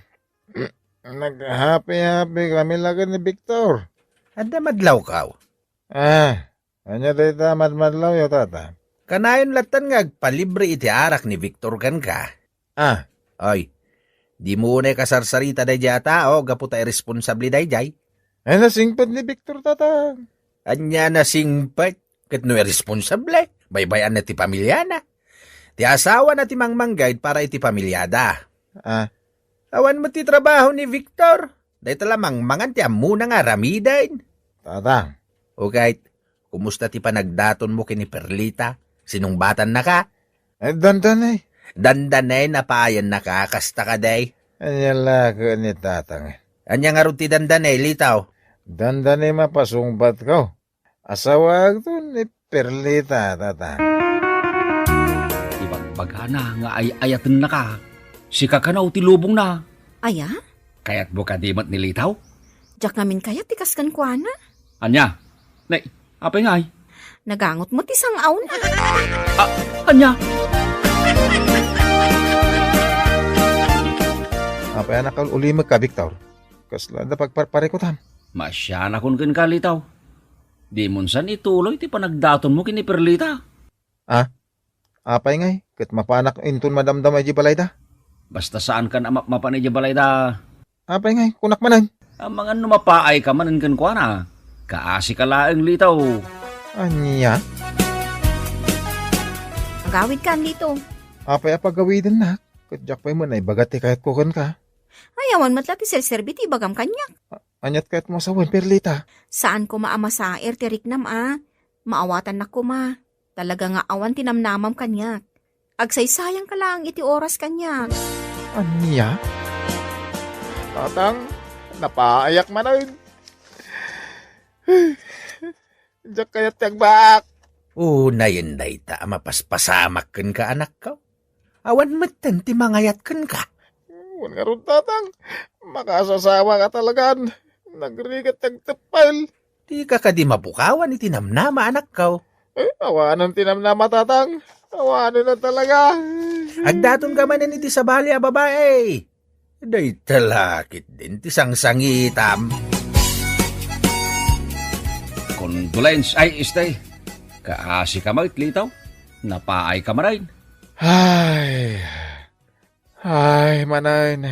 Nag-happy-happy kami lagi ni Victor. Ada madlaw kaw. Anya day ta madmadlaw yo, tata? Kanayon latan nga agpalibre iti arak ni Victor kan ka. Ay, di mo na kasarsarita day jay tao, gaputa irresponsable day jay. Ay nasingpad ni Victor, tata. Anya nasingpad, kat no irresponsable, baybayan na ti pamilya na. Ti asawa na ti mangmanggayd para iti pamilyada. Awan mo ti trabaho ni Victor, day talamang mangan ti amuna nga ramidain. Tatang. O kahit, kumusta ti panagdaton mo kini Perlita? Sinungbatan na ka? Dandanay. Dandanay napaayan na ka, kasta ka day. Anya lako ni tatang. Anya nga rin ti dandanay, litaw. Dandanay mapasungbat ko. Asawag to ni Perlita, tatang. Ibagbagana nga ay-ayatin na ka. Si kakanaw ti lubong na. Aya? Kaya't mo kadimat ni litaw? Jak namin kaya tikas kan kwa na. Anya? Nay, apay nga ay? Nagangot mo ti sang aw na. Anya? Apay anak ka ulimag ka, Victor. Kasla na pagparpare ko tam. Masya na kun ka litaw. Di munsan ituloy ti panagdaton mo kini Perlita. Apay ngay, kat mapanak inton madamdam ay jibalayda. Basta saan ka na mapanay jibalayda. Apay ngay, kunak manan. Ang mga numapaay ka manan kan kwa na. Kaasi ka laeng litaw. Anya? Agawid kan dito. Apay apagawidan na. Kadyak pa'y mo na ibagati kahit kukan ka. Ayawan matla ti serserbi ti bagam kanyak. Anyat kahit mo sa Perlita. Saan ko maamasaer ti riknam Maawatan na ko ma. Talaga nga awan tinamnamam kanyak. Agsaysayang ka lang iti oras kanyak. Anya? Tatang, napaayak manan. Diyak kaya tiyagbak. Unayin day ta, mapaspasamak kan ka anak ka. Awan matan ti mangayat kan ka. Wan nga ron, tatang. Makasasawa ka talagan. Nagrigat tagtapal. Di ka di mapukawan iti namnama anak ka. Awanan tinamnama, tatang. Awanan na talaga. Agdaton ka manin iti sabali a babae. Day talakit din ti sangsangitam. Condolence ay istay. Kaasi ka litaw. Napaay ka marayin. Ay, manayin.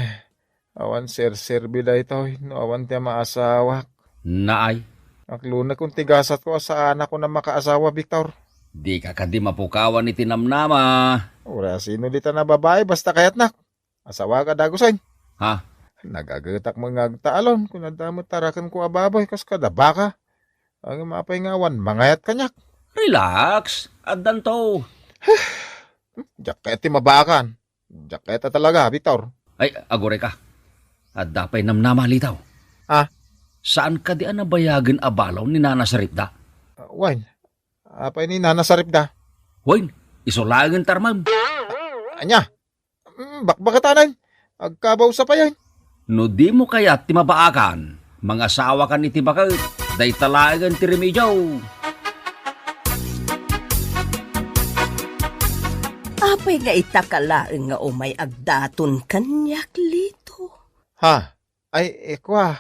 Awan serserbi da ito. No, awan tiya maasawak. Naay. Akluna kung tigasat ko sa anak ko na makaasawa, Victor. Di ka di mapukawan iti namnama. Ura, sino dita na babae, basta kayat nak. Asawa ka dagusan. Ha? Nagagatak mga agtaalon. Kung nadamot tarakan ko ababoy, kas kada baka. Ang mapay ngawan, mangayat kanyak. Relax. Addan to. Jaketi mabakan. Jaketa talaga, Victor. Ay, agore ka. At dapay namnama litaw. Saan ka di nabayagan abalaw ni Nana Saripda? Wine. Apay ni Nana Saripda? Wine, isulagan tarmam. Anya? Bakbakatanan. Agkabaw sa payan. No di mo kaya timabaakan. Mga asawa ka ni Tibakal. Day talagan ti remedyaw. Apay nga itakalaeng nga umay agdaton kanyak lito. Ha? Ay, ekwa.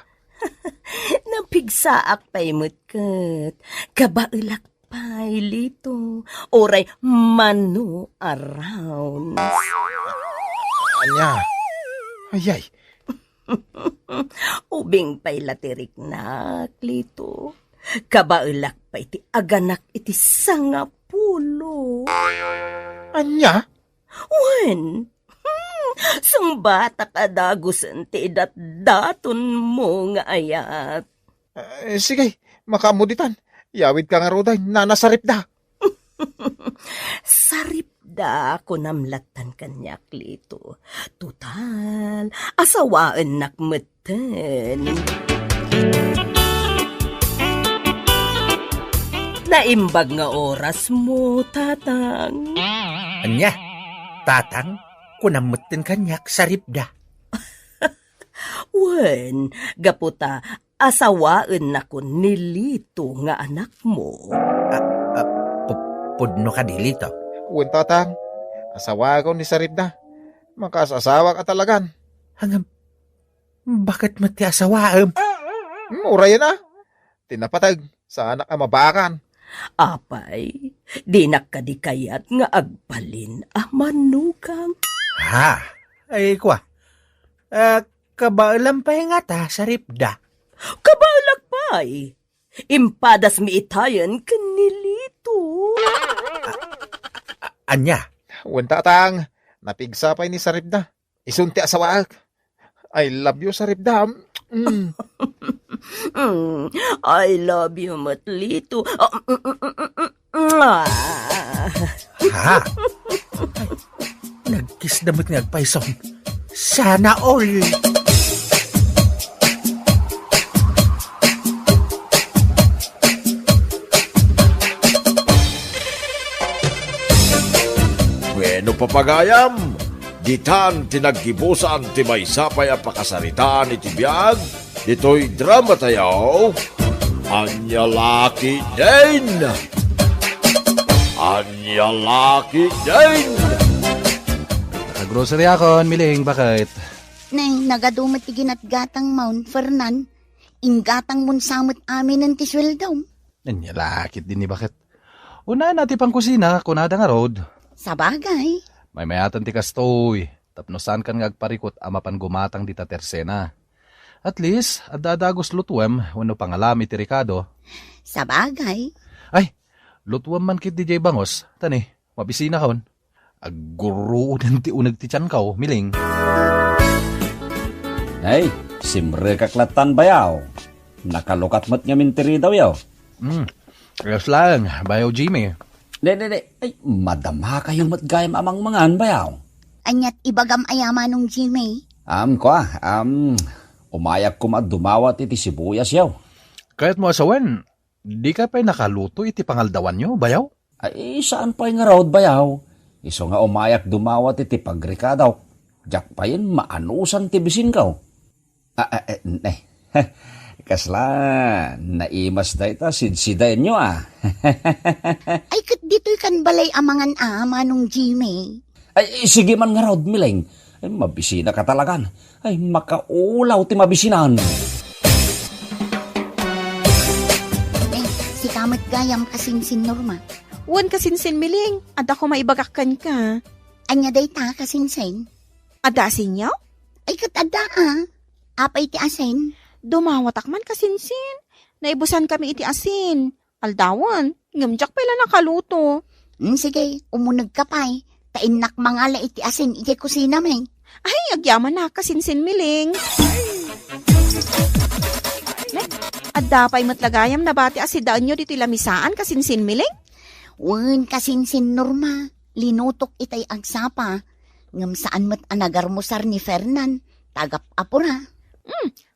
Napigsaak pa'y mutkat. Kabailak pa'y lito. Oray manu around. Anya? Ayay. Ubing pa'y latirik na lito. Kabailak pa'y iti aganak iti sangapulo. Anya? Wen? Sang bata ka dagusan ti daton mo nga ayat. Sige, makamuditan. Yawid ka nga roday, nanasarip da. Saripda ko namlatan kanyak lito. Tutal, asawaan nakmeten. Naimbag nga oras mo, tatang. Anya, tatang, kunamutin kanyak saripda. Wen, gaputa, asawaan na ko nilito nga anak mo. Pudno ka dilito. Uwan tatang, asawa ko ni Saripda. Makasasawa ka talagan. Hangam, bakit mati asawaam? Mura yan ah. Tinapatag sa anak ang mabakan. Apay, di nakadikayat nga agbalin manugang. Ha, ay kwa. Kabaalam pa nga ta, saripda. Kabalak pa'y. Impadas mi itayan kanilito. Anya? Uwan tatang, napigsapay ni Saripda. Isunti asawaak. I love you, Saripda. I love you, Matlito. Ha? Nagkiss damot nga agpaisong. Sana all. Bueno papagayam, ditan tinaggibusan ti may sapay ang pakasaritaan iti biyag, dito'y drama tayo, Anya Laki din! Anya Laki din! Nakagrocery akon, miling, bakit? Nay, nagadumat ti ginatgatang Mount Fernan. Inggatang mun samot amin ng tisweldaw. Anya lakit din ni bakit? Una natin pang kusina, kunada nga road. Sa bagay. May mayatan ti kastoy. Tapnosan kan nga agparikot amapan gumatang di ta tersena. At least, adadagos lutuem, wano pangalami ti Ricardo. Sa bagay. Ay, lutuem man kit DJ Bangos. Tani, mabisina kaon. Agguruunan ti unag ti tiyan kao, miling. Ay, simre kaklatan bayaw. Nakalukat mat nga mintiri daw yaw. Ayos lang, bayaw Jimmy. Ay, madama kayong matgayam amang mangan bayaw. Anyat ibagam ayama nung Jimmy. Umayak ko dumawat iti sibuyas yaw. Kahit mo asawan, di ka pa'y nakaluto iti pangaldawan nyo, bayaw? Ay, saan pa'y nga raod bayaw? Iso nga umayak dumawat iti pagrika daw. Jak pa yun, maanusan tibisin kaw. Kasla, naimas da ita, sidsidayin nyo Ay, kat dito'y kan balay amangan ama nung Jimmy. Ay, sige man nga raod, miling. Ay, mabisina ka talagan. Ay, makaulaw ti mabisinan. Ay, si kamat gayam kasinsin Norma. Wan kasinsin miling, ada ko maibagakan ka. Anya day ta kasinsin? Ada asin yaw? Ay, kat ada Apay ti asin? Dumawatak man kasinsin. Naibusan kami iti asin. Aldawan, ngamjak pala nakaluto. Sige, umunag ka pa'y. Tainak mangala iti asin iti kusina may. Ay, agyaman na kasinsin miling. Adda pa'y matlagayam na bati asidaan nyo dito lamisaan kasinsin miling? Wen kasinsin Norma. Linutok itay agsapa. Ngam saan mat anagarmusar ni Fernan. Tagap apura.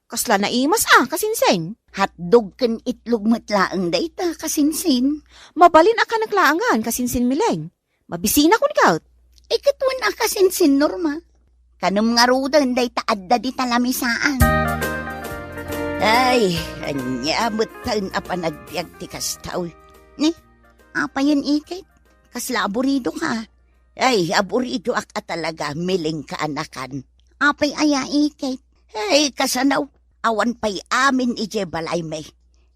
Kasla na imas kasinsin. Hotdog ken itlog matlaang dayta kasinsin. Mabalin ka naglaangan kasinsin miling. Mabisina kun kaut. Ikatuan kasinsin Norma. Kanum nga rudan dayta adda di talamisaan. Ay, anya mutan apanagbiag ti kastaw. Ni, apa yun ikit? Kasla aburido ka. Ay, aburido ak talaga miling ka anakan. Apay aya ikit. Ay, kasanaw. Awan pa'y amin ije balay may.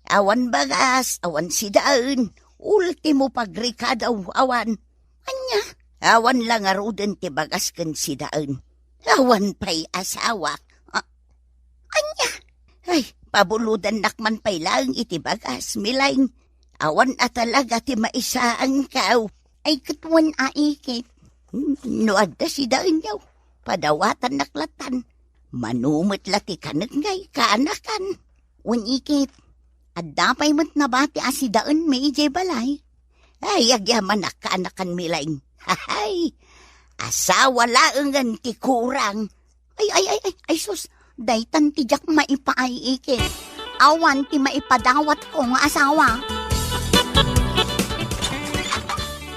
Awan bagas, awan sidaan. Ultimo pagrika daw, awan. Anya, awan lang aruden ti bagas ken sidaan. Awan pa'y asawa. Anya, ay, pabuludan nakman pa'y lang iti bagas, milaing. Awan talaga ti maisaan kaw. Ay, katuan aikit. No adda sidaan yaw. Padawatan naklatan. Manumot lati kanagngay kaanakan. Unikit, At dapay mo't nabati asidaan may ijay balay. Ay, agyaman na kaanakan milaing. Hay, asawa laengan ti kurang. Ay, sus, daytan ti jak maipaay ikit. Awan ti maipadawat ko nga asawa.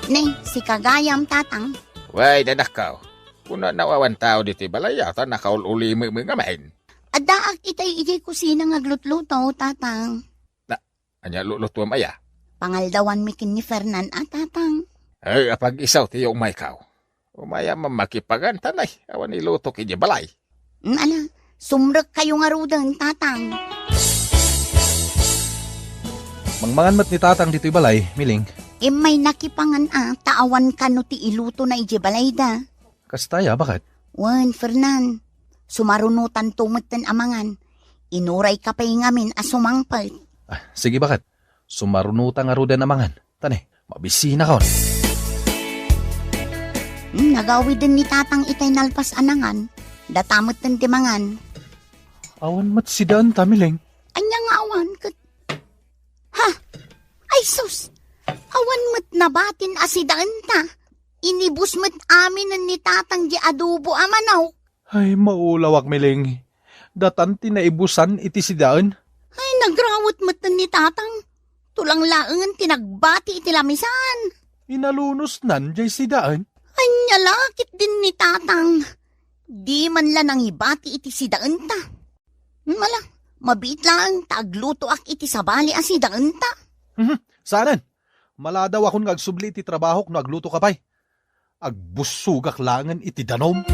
Ne, si Kagayam tatang. Way, danakaw. Kuna nawawan tao dito balay yata nakaululi mo nga main. Adaak itay ijay kusina nga glutluto, tatang. Anya luluto maya. Pangaldawan mikin ni Fernan at tatang. Ay, apag isaw ti yung maykaw. Umaya mamakipagan tanay. Awan iluto kini balay. Ala, sumrek kayo nga rudan, tatang. Mangmangan mat ni tatang dito'y balay, Miling. May nakipangan taawan ka no ti iluto na ije balay da. Kastaya, bakit? Wan, Fernan. Sumarunutan tumatan amangan. Inuray ka pa'y ngamin asumangpal. Sige, bakit? Sumarunutan nga rudan amangan. Tane, mabisina kaon. Nagawi din ni tatang itay nalpas anangan. Datamot ng timangan. Awan mat si daan ta, Miling. Anya nga awan kat. Ha? Ay sus! Awan mat nabatin asidaan ta. Inibus mat amin ni tatang di adobo amanaw. Ay, maulawak, Miling. Datan tinaibusan iti si daan. Ay, nagrawat mat ni tatang. Tulang laengan tinagbati iti lamisan. Inalunos nan jay si daan. Anya lakit din ni tatang. Di man lang nang ibati iti si daan ta. Mala, mabit lang tagluto ak iti sabali si daan ta. Saanan? Maladaw akong agsubli iti trabaho kung agluto ka pa'y. Agbusugak langan iti danom.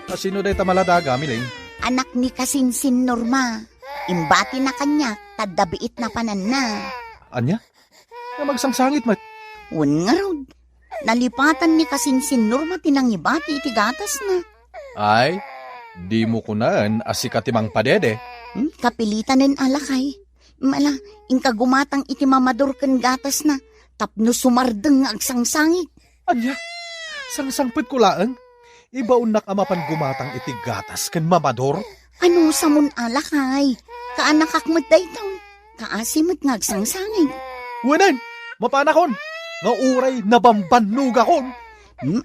Sino day tamaladaga, Miling? Anak ni Kasinsin Norma. Imbati na kanya, tadabiit na panan na. Anya? Na magsangsangit, mat. Un nga rod. Nalipatan ni Kasinsin Norma tinangibati iti gatas na. Ay, di mo kunaan asikatimang padede. Kapilitan ng alakay. Mala, inka gumatang iti mamador kan gatas na. Tapno sumardeng nga agsangsangit. Anya? Sangsangpit ko laang? Ibaon amapan gumatang iti gatas kan mamador? Ano sa mun alakay? Kaanakakmat daytaw. Kaasimot nga agsangsangit. Wanan! Mapanakon! Nga uray nabambannog akon!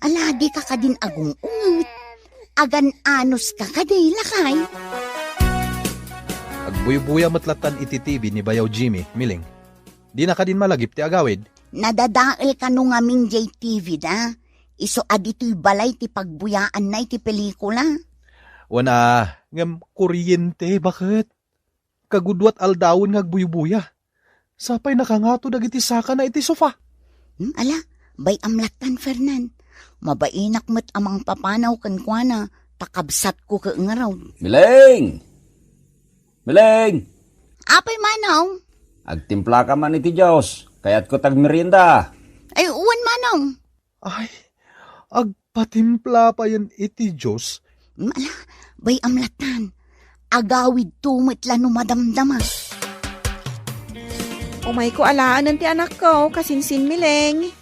Alagi ka ka din agong ungut. Agan anos ka kaday lakay. Agbuy-buya matlatan iti TV ni Bayaw Jimmy, Miling. Di na ka din malagip ti agawid. Nadadael ka nung aming JTV na. Iso adito'y balay ti pagbuyaan na iti pelikula. Wana, ngam kuryente, bakit? Kagudwat aldawon nga agbuy-buya. Sapay nakangato dagiti saka na iti sofa. Ala, bay amlatan, Fernan. Mabainak met amang papanaw kan kwa na takabsat ko ka ngaraw. Miling! Miling! Apay manaw? Agtimpla ka man iti Diyos, kaya't ko tagmerienda. Ay, uwan manaw. Ay, agpatimpla pa yan iti Diyos. Ala, bay amlatan. Agawid tumit lano madamdama. Umay ko alaan ti anak ko, Kasinsin Miling.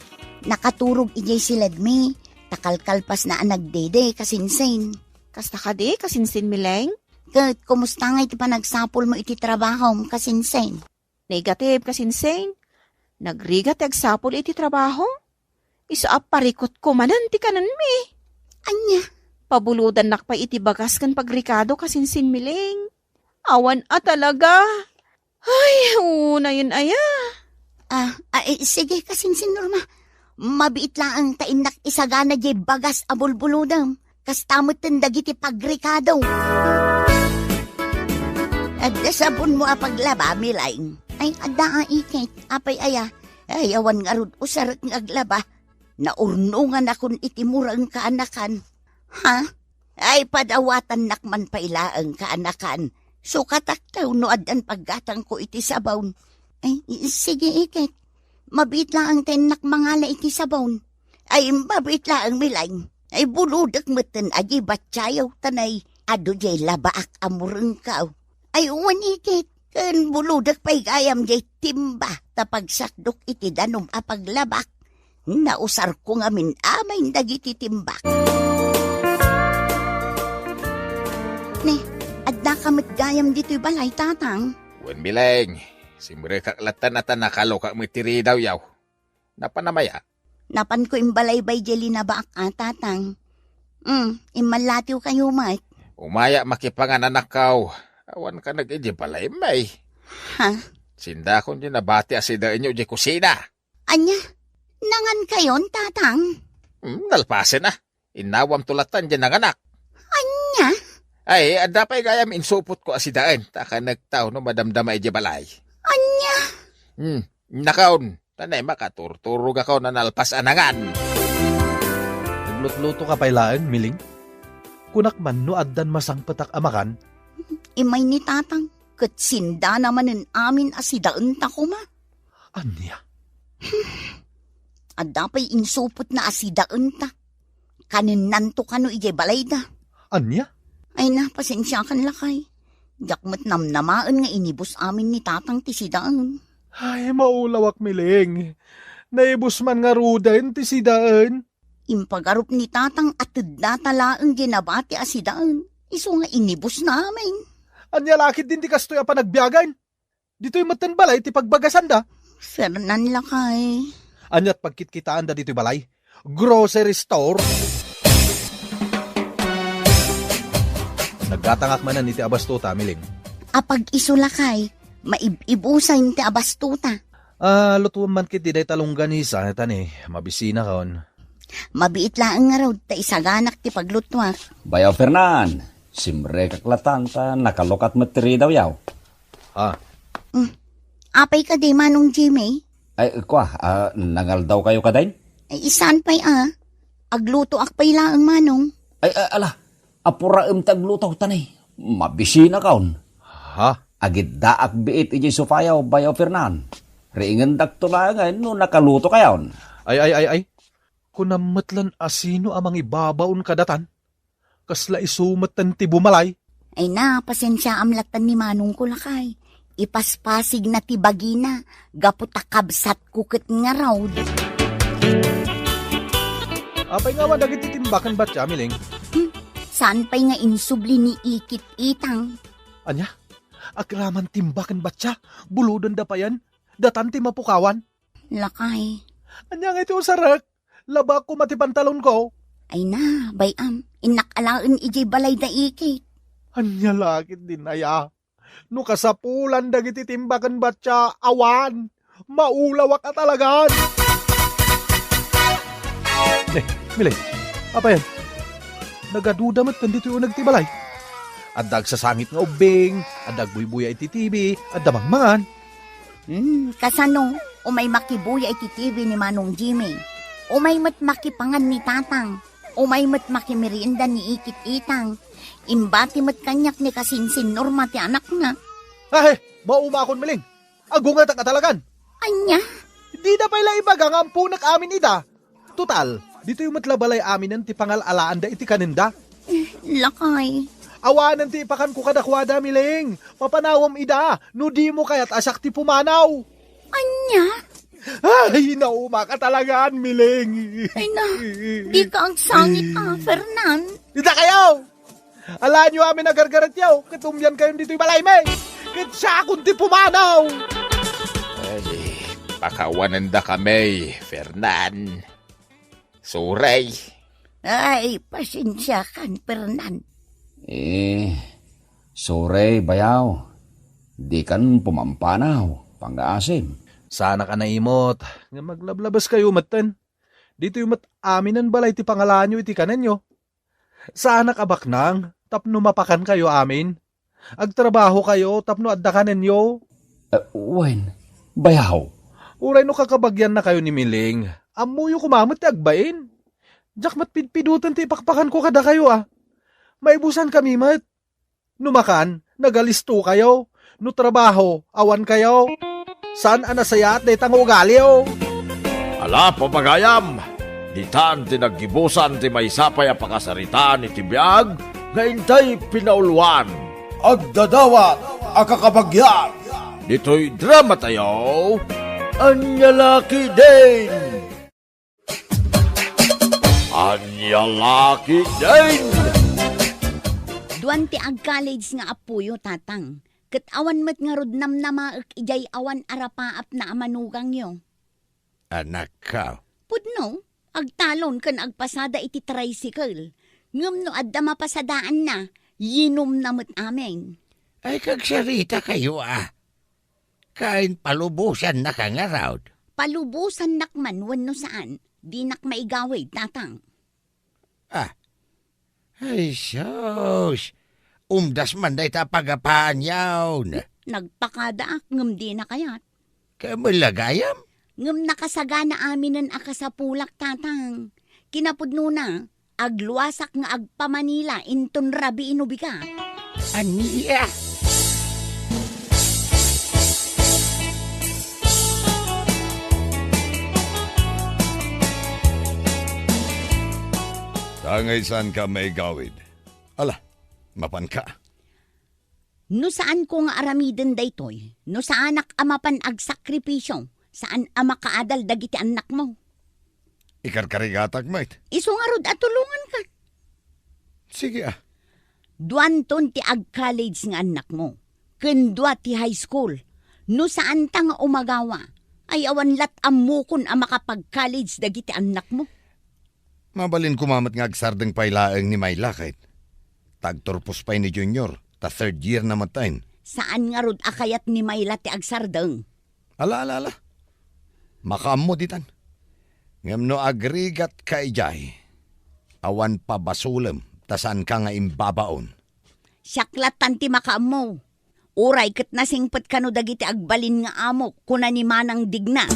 Nakaturog ijay si Ledmi. Takalkalpas na nagdede, Kasinsin. Kasta ka di, Kasinsin Miling? Kat, kumusta nga iti panagsapol mo iti trabaho mo, Kasinsin? Negative, Kasinsin. Nagrigat agsapol iti trabaho? Isaap parikot ko manan ti kanan mi. Anya? Pabuludan nakpa iti bagas kan pagrikado, Kasinsin Miling. Awan talaga. Ay, una yun aya. Sige, Kasinsin Norma. Mabiit lang ang tainak isagana jay bagas abulbuludam. Kastamot tindag iti pagrikado. At sabon mo apaglaba, Milaing. Ay, ada ikit. Apay aya. Ay, awan nga rod usarat ng aglaba. Naurnungan akong itimurang kaanakan. Ha? Ay, padawatan nakman pailaang kaanakan. So kataktaw no adan paggatang ko iti sabaw. Ay, sige ikit. Mabit lang ang tenak mangala iti sabaw. Ay, mabit lang ang Milaing. Ay, buludak matan agi batsayaw tanay. Ado jay labaak amurang kao. Ay, uwan ikit. Kan buludak pa'y gayam jay timba. Tapagsakdok iti danom apaglabak. Nausar ko nga min amay dagiti timbak. Ne, adda kamit gayam dito'y balay, tatang. Wan Miling, Simre kaklatan at nakalo ka mitiri daw yaw. Napanamaya. Napan ko imbalaybay jeli na ba tatang? Imalatiw kayo mat. Umaya makipanganak kaw. Awan ka nag-iji balay may. Ha? Sinda kong din nabati asida inyo di kusina. Anya? Nangan kayon, tatang? Nalpasin na. Inawam tulatan dyan ng anak. Anya? Ay, ada pa'y gayam insupot ko asidaan. Taka nagtaw no madamdama iji balay. Anya? Nakaon. Tanay makaturturog ako na nalpas anangan. Naglutluto ka pailaan, Miling? Kunak man no addan masangpatak amakan? Imay ni tatang, katsinda naman ng amin asidaan ta ko ma. Anya? Adda pa'y insupot na asidaan ta. Kaninanto ka no ije balay da. Anya? Ay na, pasensya kan lakay. Jakmat namnamaan nga inibus amin ni tatang ti sidaan. Ay, maulawak, Miling. Naibus man nga rudan ti sidaan. Impagarup ni tatang atid na talaan ginabati asidaan. Iso nga inibus namin. Anya lakit din ti kastoy pa nagbiyagan. Dito'y matan balay ti pagbagasan da. Fernan lakay. Anya't pagkitkitaan da dito'y balay. Grocery store. Nagkatangak manan ni ti abastuta, Miling. Apag iso lakay, maibusayin ti abastuta. Lutuan man kit di day talunggan isa, tani, mabisina kaon. Mabiit lang nga raw, ta isaganak ti paglutwak. Bayaw Fernan, simre kaklatan ta nakalokat materi daw yaw. Apay ka di manong Jimmy? Ay, nangal daw kayo kadain? Ay, isan pa'y agluto akpay lang manong. Ay, ala, apura tagluto tanay, mabisina kaon. Agit daak biit iji sufayaw bayaw Fernan. Ringen daktulangan no nakaluto kayon. Ay. Kunamatlan asino amang ibabaon kadatan. Kasla isumatan ti bumalay. Ay na, pasensya amlatan ni manong ko lakay. Ipaspasig na ti bagina, gaputakabsat kukit nga raw. Apay nga wadag ititimbakan ba't siya, Miling? Saan pa'y nga insubli ni Ikit-itang? Anya? Akraman timbakan ba't siya? Buludan da pa yan? Datan ti mapukawan? Lakay. Anya nga iti usarak? Laba ko matipantalon ko? Ay na, bayam. Inakalaan iji balay da Ikit. Anya lakit din aya. No kasapulan dagiti timbakan ba't siya? Awan. Maulawak at alagan. Miling, apa yan? Nagaduda mat nandito yung nagtibalay. Adag sa sangit nga ubing, adag buybuya iti TV, adamang mangan. Kasano, umay makibuya iti TV ni Manong Jimmy. Umay mat makipangan ni Tatang. Umay mat makimerienda ni Ikit-itang. Imbati mat kanyak ni kasinsin Norma ti anak na. Ay, maumakon Miling. Agungat ang katalagan. Anya? Di na pala ibagang ang punak amin ida. Total, dito yung matlabalay amin ang ti pangalalaan da iti kaninda. Lakay. Awanan ti ipakan ko kadakwada, Miling. Mapanawam ida, no di mo kaya't asak ti pumanaw. Anya? Ay, nauma ka talagaan, Miling. Ay na, di ka ang sangit Fernan. Dita kayo! Alaan nyo amin nagargarat yaw, katumyan kayo dito'y balay, may. Kitsa akong ti pumanaw. Ay, pakawanan da kami, Fernan. Suray. Ay, pasensya kan, Fernan. Suray, bayaw. Di kan pumampanaw, pangaasim. Sana ka naimot, nga maglablabas kayo matan. Dito yung amin ang balay ti pangalaan nyo iti kanan nyo. Sana kabaknang, tapno mapakan kayo amin. Agtrabaho kayo, tapno adda kanan nyo. Wen, bayaw. Uray no kakabagyan na kayo ni Miling. Amuyo kumamot ti agbain. Diyak matpidpidutan ti ipakpakan ko kada kayo Maibusan kami mat. Numakan, nagalisto kayo. No trabaho, awan kayo. Saan anasaya at detang ugali Ala, papagayam. Ditan tinaggibusan ti maysapay a pakasaritaan iti biag nga intay pinauluan. Agdadawat akakabagyan. Dito'y drama tayo. Anyalaki din. Anyalaki din. Duwan ti ag-college nga apuyo, Tatang. Kat awan met nga rod namnamaak ijay awan arapaap na amanugang yo. Anak ka. Pudno, agtalon kan agpasada iti tricycle. Ngam no adda mapasadaan na, yinom na met amin. Ay kagsarita kayo Kain palubusan na kangarawd. Palubusan nakman wano saan, di nak maigawid tatang. Ay sus. Umdas man day ta pagapaan yawn. Nagpakadaak ngam di na kayat. Kamalagayam? Ngam nakasagana aminan akasapulak tatang. Kinapudno na, agluwasak nga agpamanila inton rabi inubigat. Aniya? Tangay saan ka may gawid? Ala, mapan ka. No saan ko nga aramiden daytoy? No saan ak amapan agsakripisyo? Saan ama kaadal dagiti anak mo? Ikarkarigatag, mate. Iso nga rod at tulungan ka. Sige Duanton ti ag-college nga anak mo. Kendwa ti high school. No saan ta nga umagawa? Ay awan lat amukon ang makapag-college dagiti anak mo. Mabalin kumamat nga agsardeng pailaeng ni Mayla kahit. Tagturpos pa'y ni Junior, ta third year na matayin. Saan nga rod akayat ni Mayla ti agsardeng? Ala. Makaammo ditan. Ngam no agrigat ka ijay. Awan pa basulem, tasan ka nga imbabaon. Siaklatan ti makaammo. Uray kat nasingpet ka no dagiti agbalin nga amo, kuna ni manang digna.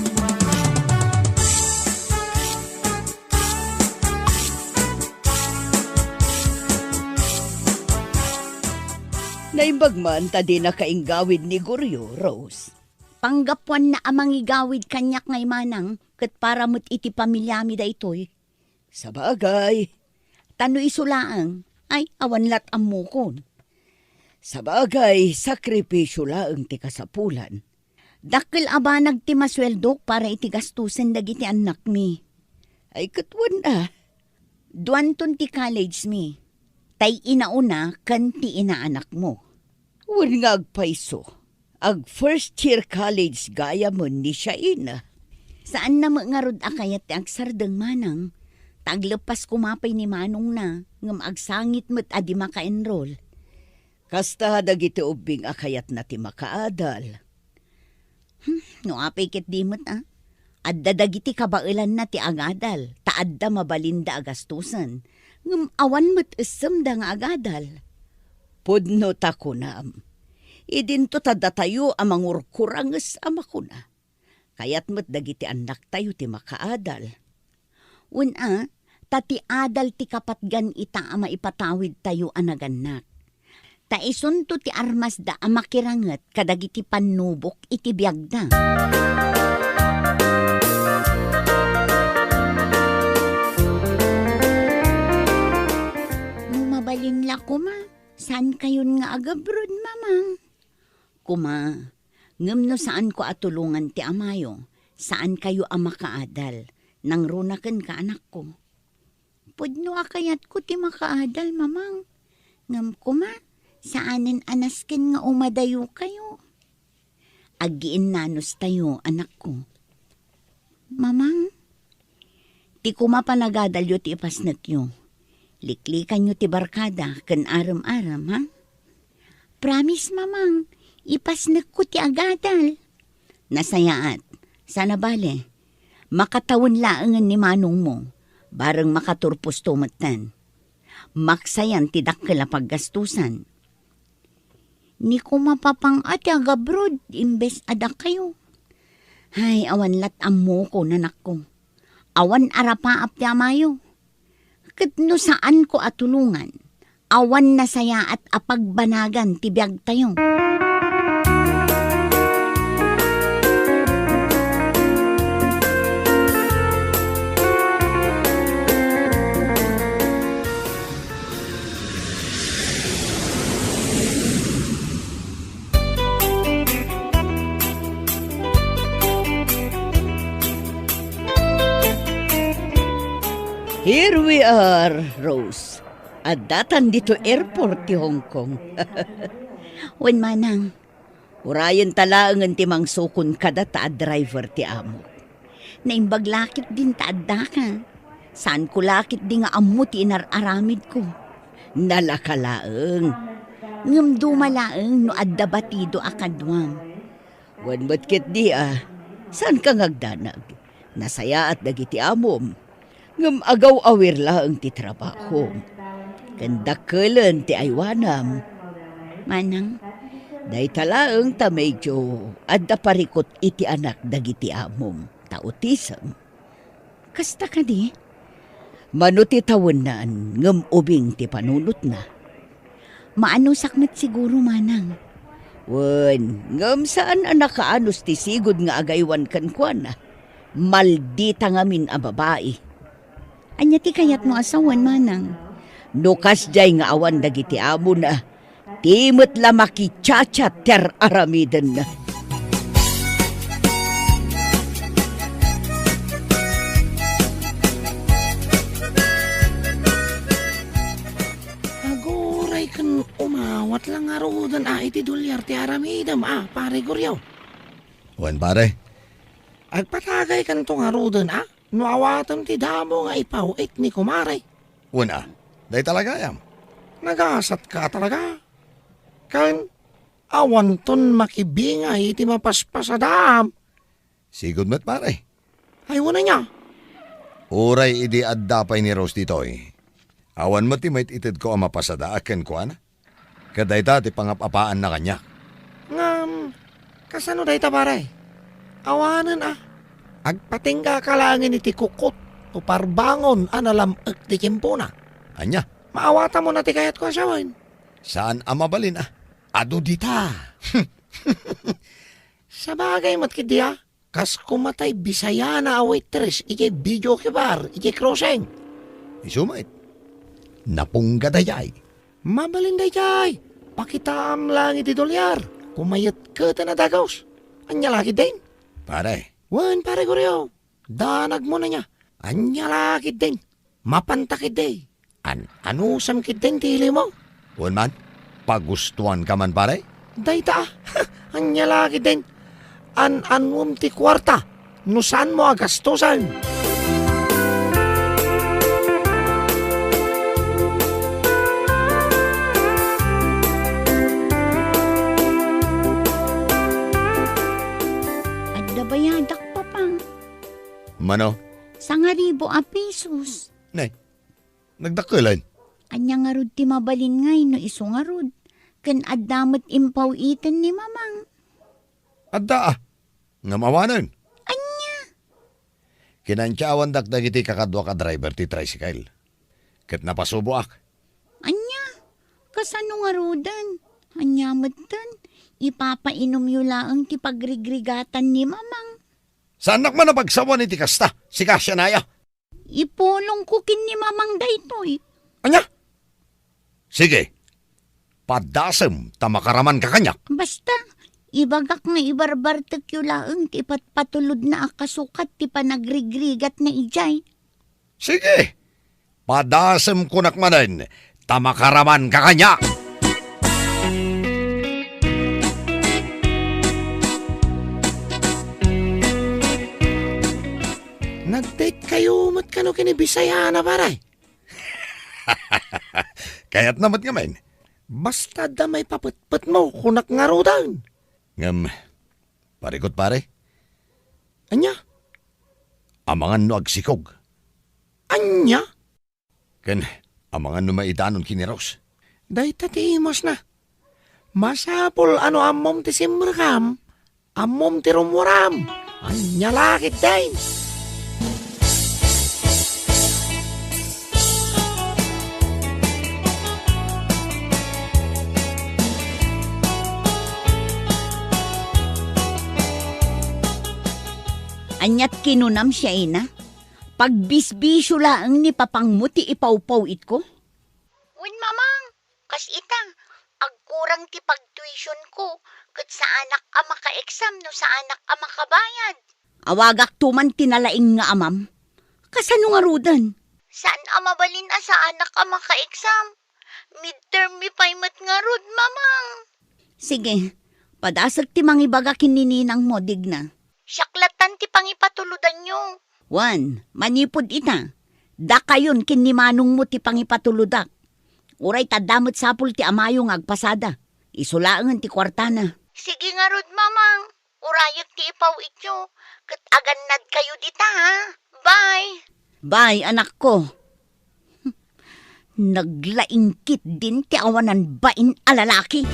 Naimbagman ta di na kainggawid ni Goryo, Rose. Panggapuan na amang igawid kanyak ngay manang, kat para mo't iti pamilyami da itoy. Sa bagay. Tano isulaang, ay awan lat amukon. Sa bagay, sakripisyo laang ti kasapulan. Dakil aba nagtimasweldo para iti gastusin dagiti anak mi. Ay katwan Duanton ti college mi. Tay inauna kan ti inaanak mo. Wan nga agpaiso. Ag first year college gaya mo ni siya ina. Saan na nga rod akayat ti agsardeng manang? Taglepas kumapay ni manong na, ngam agsangit mo't adi maka-enroll. Kasta dagiti ubing akayat na ti makaadal. No apay ket dimot Adda dagiti kabailan na ti agadal, taadda mabalinda agastusan. Ngam awan mo't isem da nga agadal. Pudno takunam. Idinto tada tayo amang urkuranges amakuna. Kayat mo't dagiti anak tayo ti makaadal. Una, tati adal ti kapatgan ita ama ipatawid tayo anaganak. Ta isunto ti armas da amakiranget kadagiti panubok iti biyag na. Mabalin la kuma, saan kayon nga agabrod mamang? Kuma, ngem no saan ko atulungan ti amayo, saan kayo ama kaadal, nang runaken ka anak ko. Pudno akayat ko ti makaadal mamang, ngem kuma, saanin anasken nga umadayo kayo. Agiin nanos tayo, anak ko. Mamang, ti kuma panagadalyo ti ipasnek yo. Liklikan nyo ti barkada, kan aram-aram, ha? Promise, mamang, ipasnek ko ti agadal. Nasayaat, sana bale, makatawon laangan ni manong mo, bareng makaturpos tumatan. Maksayan ti dakkel a paggastusan. Ni ko mapapang ati agabrod, imbes adak kayo. Hay, awan lat ammo ko, nanak ko. Awan arapaap ti amayo. Ket no saan ko atulungan, awan na saya at apagbanagan ti biyag tayo. Here we are, Rose. At datan dito airport ti Hong Kong. Wen manang, Urayan talaangan ti mang sukon kada taad driver ti amo. Naimbag lakit din taadda ka. Saan ko lakit di nga amo ti inararamid ko. Nalakalaeng. Ngam dumalaeng no adda batido akadwam. Wan batkit di saan ka ngagdanag? Nasaya at dagiti amom. Ngam agaw awir laeng ti trabaho. Kandakalan ti aywanam. Manang, day talaeng ta medyo adda parikot iti anak dagiti amom. Tautisam. Kasta ka di? Manuti tawanan ngam ubing ti panunot na. Maano sakmet siguro manang. Wen, ngam saan anak kaanos ti sigod nga agaywan kan kuana. Maldita ngamin a babae. Anya ti kayat mo asawan manang. Nukas jay nga awan dagiti amo na. Timot lamaki chacha ter aramidan na. Aguray kan umawat lang arudan iti dolyar ti aramidam pare Guryo. Wan pare? Agpatagay kan tong arudan nuawatan ti damo nga ipaw ni kumare. Wan day talaga yam. Nagasat ka talaga. Kan awan ton makibingay iti mapaspasadam. Sigod met pare. Ay wana niya. Uray idi adda pay ni Rose ditoy. Awan mo ti may itid ko ang mapasada aken ko ana. Kaday ta ti pangapapaan na kanya. Ngam, kasano day ta pare? Awanan Agpatingga ka langin iti kukot o parbangon analam ti kimpuna. Anya, maawata mo na ti kayat ko asawan. Saan amabalin Ado dita. Sa bagay matkidi kas kumatay Bisaya na waitress iti video kibar iti crossing. Isumait. Napungga dayay. Mabalin dayay. Pakitam lang iti dolyar. Kumayat ka na dagos. Anya laki din. Pare. Wan pare Guryo. Danag mo na niya. Anya laki din. Mapantakid day. Anusam kid din tili mo. Wan man. Pagustuhan ka man pare? Dayta anya laki din. Anum ti kwarta. Nusan mo agastusan. Bayadak pa pang. Mano? 1,000 pesos. Nay, nagdakulan. Anya nga rod ti mabalin ngay no iso nga rod. Kan addamat impaw iten ni mamang. Adda nga mawanan. Anya? Kinansyawan dakdag iti kakadwa ka driver ti tricycle. Kat napasubo ak. Anya? Kasano nga rodan? Anya matan? Ipapainom yulaang ti pagrigrigatan ni mamang. Saan man napagsawan iti kasta? Si Kasya Naya. Ipulong ko kin ni mamang daytoy. Anya? Sige. Padasem tamakaraman ka kanyak. Basta, ibagak nga ibarbartek yulaang ti patulod na akasukat ti panagrigrigat na ijay. Sige. Padasem kunak manen tamakaraman ka kanyak. Nag-date kayo mat kano kinibisaya na paray. Kaya't namat nga men. Basta damay papatpat mo kunak nga rodan. Ngam, parikot pare. Anya? Amangan no agsikog. Anya? Ken, amangan no maidanon kiniros. Day tatimos na. Masapol ano amom ti simrakam. Amom ti rumuram. Anya lakit day. Anyat kinunam siya ina. Pagbisbisyo laang ni papangmuti ipawpaw it ko. Win mamang, kas itang, agkurang ti pagtuition ko, kat sa anak a maka-exam no sa anak a makabayad. Awagak tuman tinalaing nga amam. Kasano nga rudan? Saan amabalin sa anak a maka-exam? Midterm mi paymat nga rud, mamang. Sige, Padasag ti mangibaga kinininang mo, digna. Siyaklatan ti pangipatuludan nyo. Wan, manipod ita. Da kayon kinimanong mo ti pangipatuludak. Uray tadamot sapul ti amayong agpasada. Isulaangan ti kwartana. Sige nga rod, mamang. Urayag ti ipaw ityo. Kat aganad kayo dita, ha? Bye! Bye, anak ko. Naglaingkit din ti awanan bain alalaki.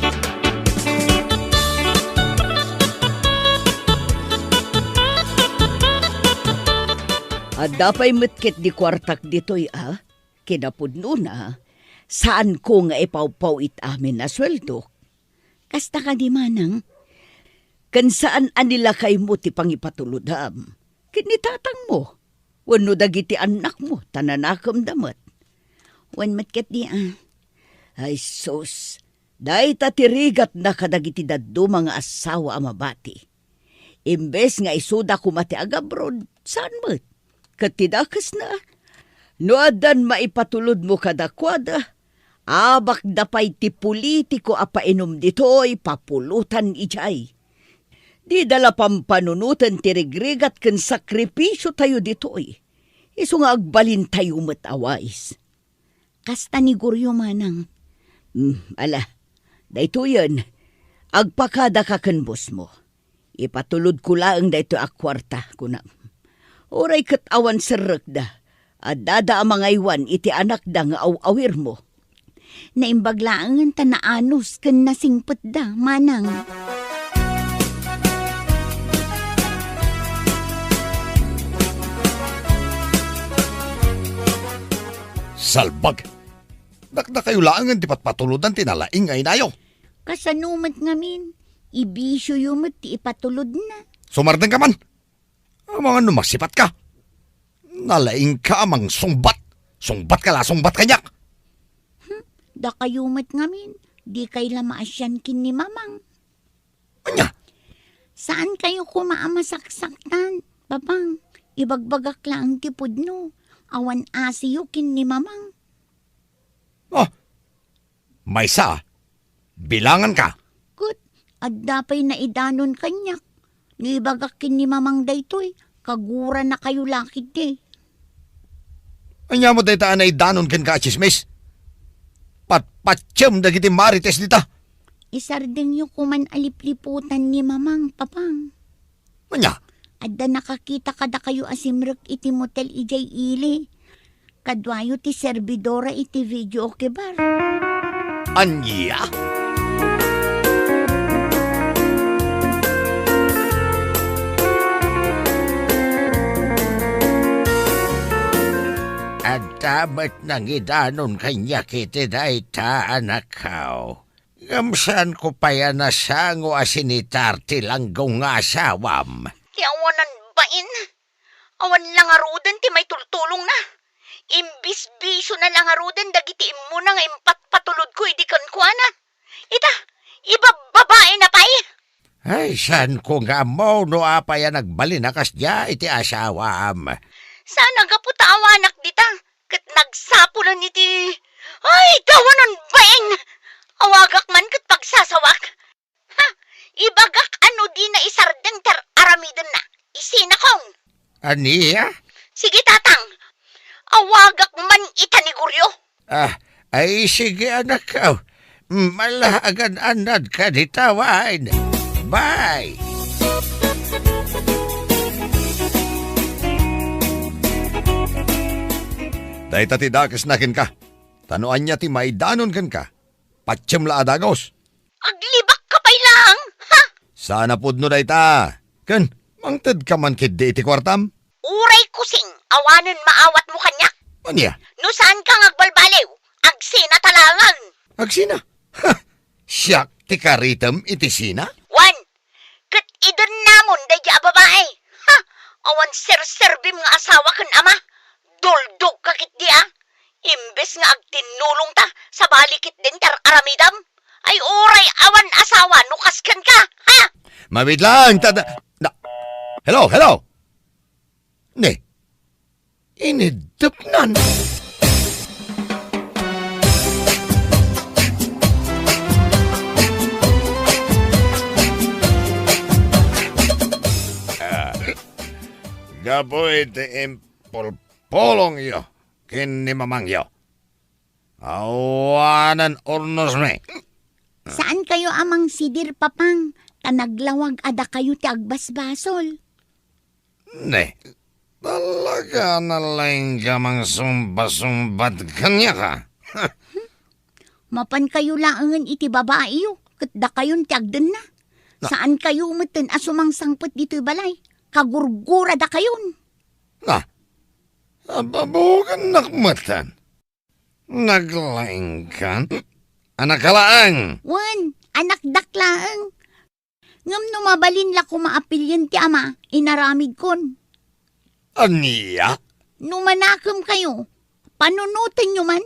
Adapay metkit di kwartak ditoy kinapudno na, saan ko nga ipaw-paw it amin na sweldo? Kasta ka di manang, kan saan anila kay mo ti pangipatuludam? Kinitatang mo, wano dagiti anak mo, tananakam damat. Wan metkit di Ay sus, dahi tatirigat na kadagiti daddo mga asawa amabati. Imbes nga isuda kumati agabroad, saan met? Katidakas na, noadan maipatulod mo kadakwada, abak dapay ti politiko apainom ditoy, papulutan ijay. Di dala pampanunutan ti regregat ken sakripisyo tayo ditoy, iso nga agbalin tayo matawais. Kasta ni Guryo manang, ala, dayto yan, agpakada ka ken boss mo. Ipatulod ko laang dayto akwarta kunam. Oray kat awan serek da, at dada ang mga iwan iti anak da nga awawir mo. Naimbaglaangan ta na anos ken nasingpet da, manang. Salbag! Dakda kayo laangan ti patpatuludan tinalaing ay nayo. Kasanumat ngamin, ibisyo yumat ti ipatulod na. Sumardeng ka man! Ang mga numasipat ka. Nalaing ka amang sungbat. Sungbat ka la, sungbat kanyak. Da kayumat ngamin, di kay lamaasyan kin ni mamang. Anya? Saan kayo kumaamasaksakan? Babang, ibagbagak lang tipod no. Awan asiyo kin ni mamang. Oh, may sa. Bilangan ka. Kut, at dapay na idanon kanyak. Nibagakin ni mamang daytoy, kagura na kayo lakid eh. Anya mo dayta anay danon ken ka chismis. Patpatyam dagiti marites dita. Isardeng yu kuman alipliputan ni mamang, papang. Anya? Adda nakakita kada kayo asimrek iti motel ijay ili. Kadwayo ti servidora iti video okay bar. Anya? At damat nang idanon kanya kiti dayta anak kao. Gamsan ko pa yan na sango asinitar ti langgong nga asawam. Ti awanan bain. Awan lang arudan ti may tultulong na. Imbis bisyo na lang arudan dagiti imo na nga impatpatulod ko idi kankwana. Ita, ibababae na pay. Ay, san ko nga mo no apaya nagbalinakas dya iti asawam. Sana gaputa awanak dita. Kat nagsapulan iti. Ay, dawanan bain. Awagak man kat pagsasawak. Ha, ibagak ano di na isardeng ter aramidan na. Isina kong. Aniya? Sige tatang. Awagak man ita ni Guryo. Ay sige anak ko. Malahagan anad ka ditawan. Bye! Dahil tatidakas nakin ka. Tanuan niya ti maidanon kan ka. Patsyam la adagos. Aglibak ka pa'y lang, ha? Sana pudno dahi ta. Kan, mangtad ka man kid iti kwartam. Uray kusing, awanan maawat mo kanya. Anya? No saan kang agbalbaliw? Agsina talangan. Agsina? Ha! Siyak ti karitem iti sina? Wan, kat idon namon daya babae. Ha, awan ser-serbim nga asawa kan ama. Duldog kakit di Imbes nga agtinulong ta sa balikit din tar aramidam. Ay oray awan asawa nukaskan ka, ha? Mabit lang, Hello! Ne, inidupnan. Kapoy ti impulpulong yo. Kini mamang yo. Awanan ornos me. Saan kayo amang sidir papang? Kanaglawag ada kayo ti agbasbasol. Ne, talaga na lang gamang sumba-sumbat kanya ka. Mapan kayo laangan iti babae yo. Katda kayon ti agdan na. Saan kayo umatan asumang sangpot dito balay? Kagurgura da kayon. Ababugan nakmatan. Naglaing kan? Anak kalaang. Wan, anak daklaang. Ngam numabalin la kumaapilyan ti ama, inaramid kon. Aniya? Numanakam kayo, panunutin nyo man.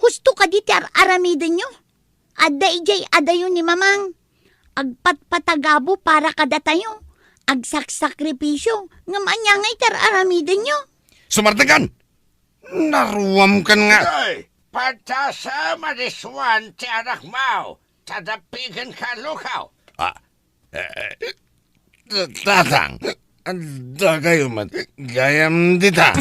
Husto ka di ti aramidan nyo. Adda ijay adayon ni mamang. Agpatpatagabo para kada tayo. Agsaksakripisyo, ngam anyangay tar aramidan nyo. Sumartagan! Naruwam kan nga. Ay, patasa mariswan ti anak mo. Tadapigan ka lukaw. Tatang, anda kayo man. Gayam dita.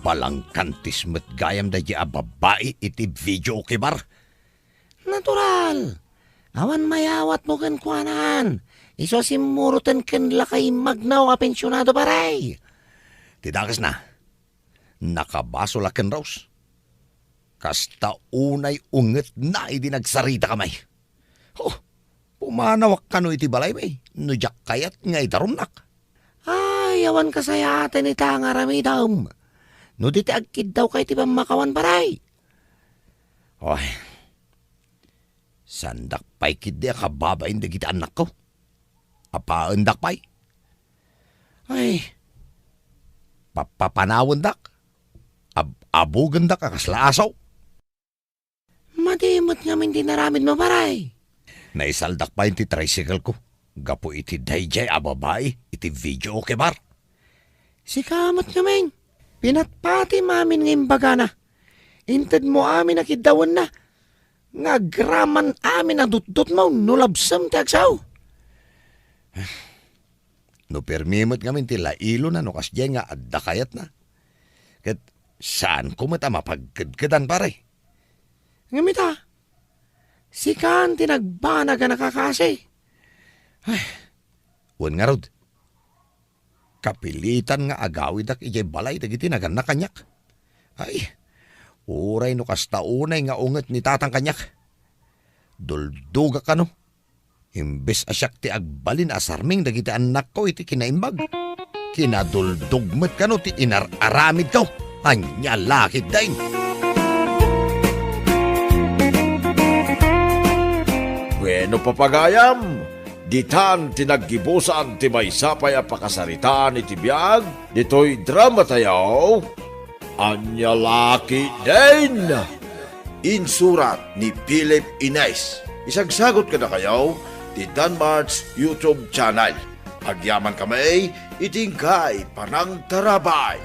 Balang kantis met gayam da di babae iti video kibar. Natural. Awan mayawat mo kan kuanan. Iso simurutan kan lakay magnaw a pensyonado paray. Tidakas na. Nakabaso laken Rose. Kasta unay unget na idi nagsarita kamay. Pumanawak ka no iti balay may. Nujak kayat nga itarumnak. Ay, awan kasayatan ita nga ramidam. No diti agkid daw kay ti pamakawan paray. Oy. Sandak pay kidi kababain da kita anak ko. Apaandak pay. Ay. Papapanawon dak. Abugan dak akaslaasaw. Madimot nga min dinaramid mo paray. Naisaldak pa iti tricycle ko. Gapo iti dayjay a babae. Iti video okay bar. Sikamat nga min. Pinatpati mamin ng imbagana. Inted mo amin nakidawan na. Ngagraman amin na dutdut mo. Nulabsam ti agsaw. No permimot ngamin ti lailo na no kasya nga adda kayat na. Kat saan ko mata mapagkadkadan pare? Ngamita. Sikan tinagbana ka nakakasi. Ay, wan nga rod. Kapilitan nga agawid ak ijay balay dagiti naganak kanyak. Ay, uray no kastaunay nga unget ni tatang kanyak. Dulduga ka no. Imbes asyak ti agbalin asarming dagiti anak ko iti kinaimbag. Kinaduldugmet ka no ti inararamid ko. Anya lakit daing. Bueno papagayam, ditan tinaggibusan ti maysapay a pakasaritaan iti biag, dito'y drama tayaw, anya laki din. Insurat ni Philip Inez. Isagsagot ka na kayaw, ti Danmar's YouTube channel. Agyaman kami, itingkay panang tarabay.